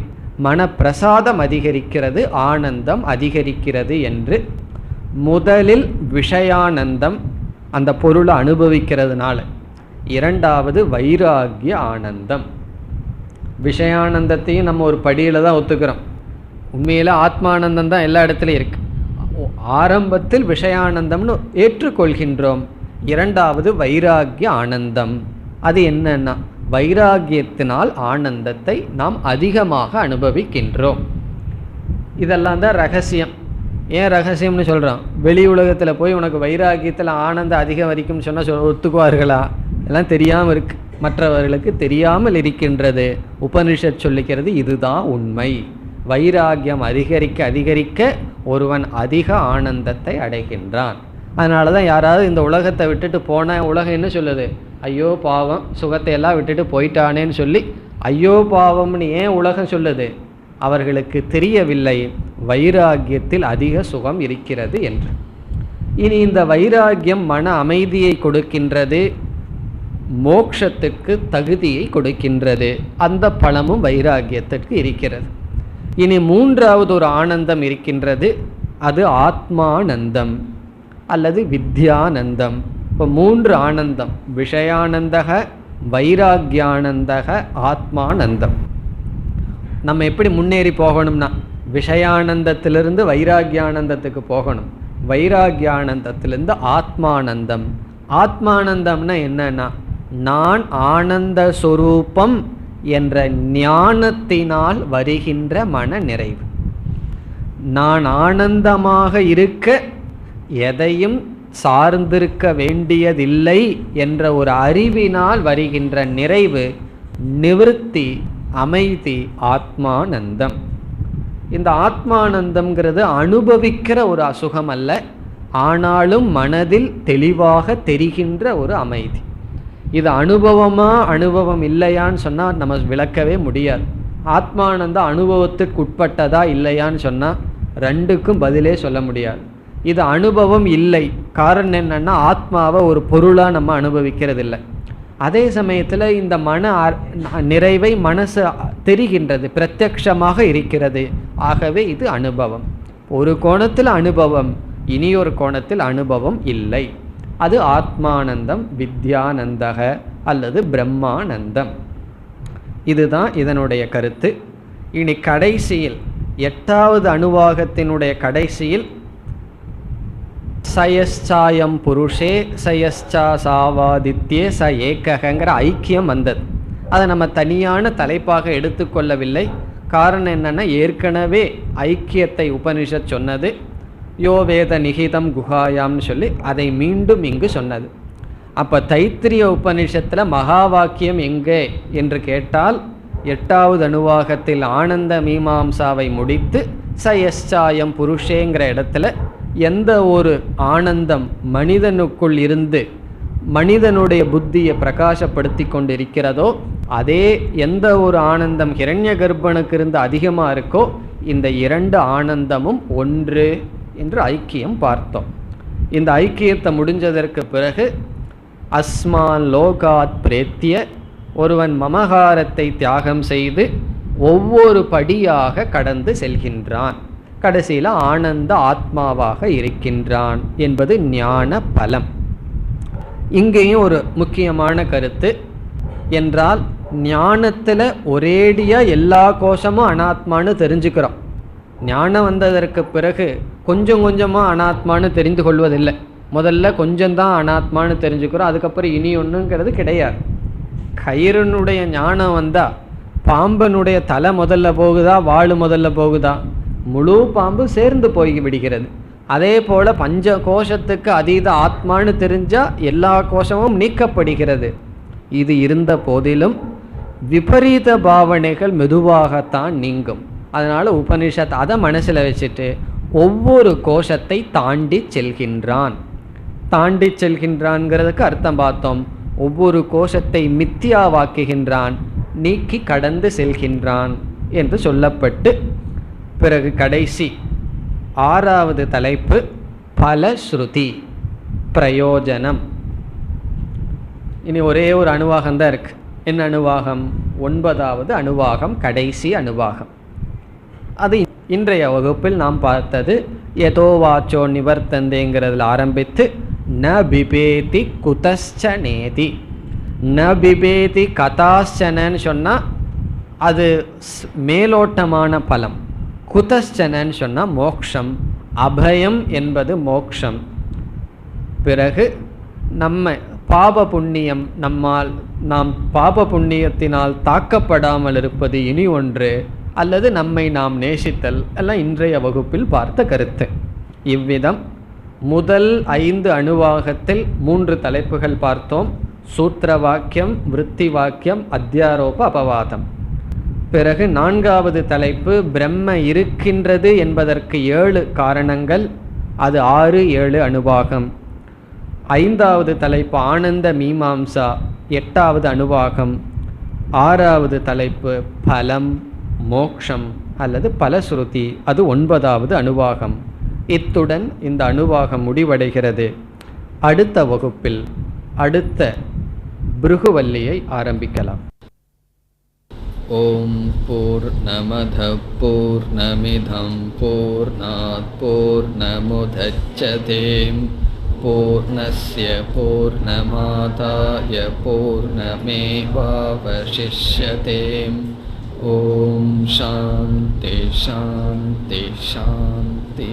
மனப்பிரசாதம் அதிகரிக்கிறது, ஆனந்தம் அதிகரிக்கிறது என்று முதலில் விஷயானந்தம் அந்த பொருளை அனுபவிக்கிறதுனால, இரண்டாவது வைராகிய ஆனந்தம். விஷயானந்தத்தையும் நம்ம ஒரு படியில் தான் ஒத்துக்கிறோம். உண்மையில் ஆத்மானந்தம் தான் எல்லா இடத்துலையும் இருக்குது. ஆரம்பத்தில் விஷயானந்தம்னு ஏற்றுக்கொள்கின்றோம். இரண்டாவது வைராகிய ஆனந்தம். அது என்னன்னா, வைராகியத்தினால் ஆனந்தத்தை நாம் அதிகமாக அனுபவிக்கின்றோம். இதெல்லாம் தான் ரகசியம். ஏன் ரகசியம்னு சொல்கிறோம்? வெளி உலகத்தில் போய் உனக்கு வைராகியத்தில் ஆனந்தம் அதிகம் வரைக்கும்னு சொன்னால் ஒத்துக்குவார்களா? எல்லாம் தெரியாமல் இருக்கு, மற்றவர்களுக்கு தெரியாமல் இருக்கின்றது. உபனிஷத் சொல்லிக்கிறது இதுதான் உண்மை. வைராகியம் அதிகரிக்க அதிகரிக்க ஒருவன் அதிக ஆனந்தத்தை அடைகின்றான். அதனால தான் யாராவது இந்த உலகத்தை விட்டுட்டு போனால் உலகம் என்ன சொல்லுது? ஐயோ பாவம், சுகத்தை எல்லாம் விட்டுட்டு போயிட்டானேன்னு சொல்லி ஐயோ பாவம்னு ஏன் உலகம் சொல்லுது? அவர்களுக்கு தெரியவில்லை வைராகியத்தில் அதிக சுகம் இருக்கிறது என்று. இனி இந்த வைராகியம் மன அமைதியை கொடுக்கின்றது, மோட்சத்துக்கு தகுதியை கொடுக்கின்றது. அந்த பலமும் வைராகியத்திற்கு இருக்கிறது. இனி மூன்றாவது ஒரு ஆனந்தம் இருக்கின்றது, அது ஆத்மானந்தம் அல்லது வித்யானந்தம். இப்போ 3 ஆனந்தம்: விஷயானந்தக, வைராகியானந்தக, ஆத்மானந்தம். நம்ம எப்படி முன்னேறி போகணும்னா விஷயானந்தத்திலிருந்து வைராகியானந்தத்துக்கு போகணும், வைராகியானந்தத்திலிருந்து ஆத்மானந்தம். ஆத்மானந்தம்னா என்னன்னா, நான் ஆனந்த சொரூபம் என்ற ஞானத்தினால் வருகின்ற மன நிறைவு. நான் ஆனந்தமாக இருக்க எதையும் சார்ந்திருக்க வேண்டியதில்லை என்ற ஒரு அறிவினால் வருகின்ற நிறைவு, நிவிருத்தி, அமைதி, ஆத்மானந்தம். இந்த ஆத்மானந்தம்ங்கிறது அனுபவிக்கிற ஒரு அசுகம் அல்ல, ஆனாலும் மனதில் தெளிவாக தெரிகின்ற ஒரு அமைதி. இது அனுபவமா அனுபவம் இல்லையான்னு சொன்னால் நம்ம விளக்கவே முடியாது. ஆத்மானந்தம் அனுபவத்துக்கு உட்பட்டதா இல்லையான்னு சொன்னால் 2க்கும் பதிலே சொல்ல முடியாது. இது அனுபவம் இல்லை. காரணம் என்னன்னா, ஆத்மாவை ஒரு பொருளாக நம்ம அனுபவிக்கிறது இல்லை. அதே சமயத்தில் இந்த மன நிறைவை மனசு தெரிகின்றது, பிரத்யக்ஷமாக இருக்கிறது. ஆகவே இது அனுபவம். ஒரு கோணத்தில் அனுபவம், இனியொரு கோணத்தில் அனுபவம் இல்லை. அது ஆத்மானந்தம், வித்யானந்தக அல்லது பிரம்மானந்தம். இதுதான் இதனுடைய கருத்து. இனி கடைசியில் 8வது அணுவாகத்தினுடைய கடைசியில் சயச்சாயம் புருஷே சயச்சா சாவாதித்யே ச ஏகங்கிற ஐக்கியம் வந்தது. அதை நம்ம தனியான தலைப்பாக எடுத்துக்கொள்ளவில்லை. காரணம் என்னன்னா, ஏற்கனவே ஐக்கியத்தை உபனிஷத் சொன்னது. யோ வேத நிகிதம் குஹாயாம்னு சொல்லி அதை மீண்டும் இங்கு சொன்னது. அப்போ தைத்திரிய உபனிஷத்தில் மகா வாக்கியம் எங்கே என்று கேட்டால், 8வது அணுவாகத்தில் ஆனந்த மீமாம்சாவை முடித்து சயச்சாயம் புருஷேங்கிற இடத்துல எந்த ஒரு ஆனந்தம் மனிதனுக்குள் இருந்து மனிதனுடைய புத்தியை பிரகாசப்படுத்தி கொண்டிருக்கிறதோ, அதே எந்த ஒரு ஆனந்தம் ஹிரண்ய கர்ப்பனுக்கு இருந்து அதிகமாக இருக்கோ, இந்த இரண்டு ஆனந்தமும் ஒன்று என்று ஐக்கியம் பார்த்தோம். இந்த ஐக்கியத்தை முடிஞ்சதற்கு பிறகு அஸ்மான் லோகாத் பிரேத்திய, ஒருவன் மமகாரத்தை தியாகம் செய்து ஒவ்வொரு படியாக கடந்து செல்கின்றான், கடைசியில் ஆனந்த ஆத்மாவாக இருக்கின்றான் என்பது ஞான பலம். இங்கேயும் ஒரு முக்கியமான கருத்து என்றால், ஞானத்தில் ஒரேடியாக எல்லா கோஷமும் அனாத்மானு தெரிஞ்சுக்கிறோம். ஞானம் வந்ததற்கு பிறகு கொஞ்சம் கொஞ்சமாக அனாத்மானு தெரிந்து கொள்வதில்லை. முதல்ல கொஞ்சம்தான் அனாத்மானு தெரிஞ்சுக்கிறோம், அதுக்கப்புறம் இனி ஒன்றுங்கிறது கிடையாது. கயிறுனுடைய ஞானம் வந்தால் பாம்பனுடைய தலை முதல்ல போகுதா, வாள் முதல்ல போகுதா? முழு பாம்பு சேர்ந்து போய் விடுகிறது. அதே போல் பஞ்ச கோஷத்துக்கு அதீத ஆத்மானு தெரிஞ்சால் எல்லா கோஷமும் நீக்கப்படுகிறது. இது இருந்த போதிலும் விபரீத பாவனைகள் மெதுவாகத்தான் நீங்கும். அதனால் உபனிஷத் அதை மனசில் வச்சுட்டு ஒவ்வொரு கோஷத்தை தாண்டி செல்கின்றான். தாண்டி செல்கின்றான்ங்கிறதுக்கு அர்த்தம் பார்த்தோம். ஒவ்வொரு கோஷத்தை மித்தியாவாக்குகின்றான், நீக்கி கடந்து செல்கின்றான் என்று சொல்லப்பட்டு, பிறகு கடைசி 6வது தலைப்பு பலஸ்ருதி பிரயோஜனம். இனி ஒரே ஒரு அணுவாகம் தான் இருக்கு. என்ன அணுவாகம்? 9வது அணுவாகம், கடைசி அணுவாகம். அது இன்றைய வகுப்பில் நாம் பார்த்தது. எதோ வாச்சோ நிவர்த்தந்தேங்கிறதுல ஆரம்பித்து ந பிபேதி குதஸ்சனேதி. ந பிபேதி கதாச்சனன்னு சொன்னால் அது மேலோட்டமான பலம். குதஸ்சனன்னு சொன்னால் மோக்ஷம், அபயம் என்பது மோக்ஷம். பிறகு நம்ம பாப புண்ணியம், நாம் பாப புண்ணியத்தினால் தாக்கப்படாமல் இருப்பது இனி ஒன்று, அல்லது நம்மை நாம் நேசித்தல், எல்லாம் இன்றைய வகுப்பில் பார்த்த கருத்து. இவ்விதம் முதல் 5 அணுவாகத்தில் 3 தலைப்புகள் பார்த்தோம். சூத்திர வாக்கியம், விருத்தி வாக்கியம், அத்தியாரோப அபவாதம். பிறகு 4வது தலைப்பு பிரம்ம இருக்கின்றது என்பதற்கு 7 காரணங்கள், அது 6, 7 அணுவாகம். 5வது தலைப்பு ஆனந்த மீமாம்சா, 8வது அணுவாகம். 6வது தலைப்பு பலம் மோக்ஷம் அல்லது பலஸ்ருதி, அது 9வது அணுவாகம். இத்துடன் இந்த அணுவாகம் முடிவடைகிறது. அடுத்த வகுப்பில் அடுத்த பிருகுவல்லியை ஆரம்பிக்கலாம். ஓம் பூர்ணமத பூர்ணமிதம் பூர்ணாத் பூர்ணமுதச்யதே பூர்ணஸ்ய பூர்ணமாதாய பூர்ணமேவாவசிஷ்யதே. ஓம் சாந்தி சாந்தி சாந்தி.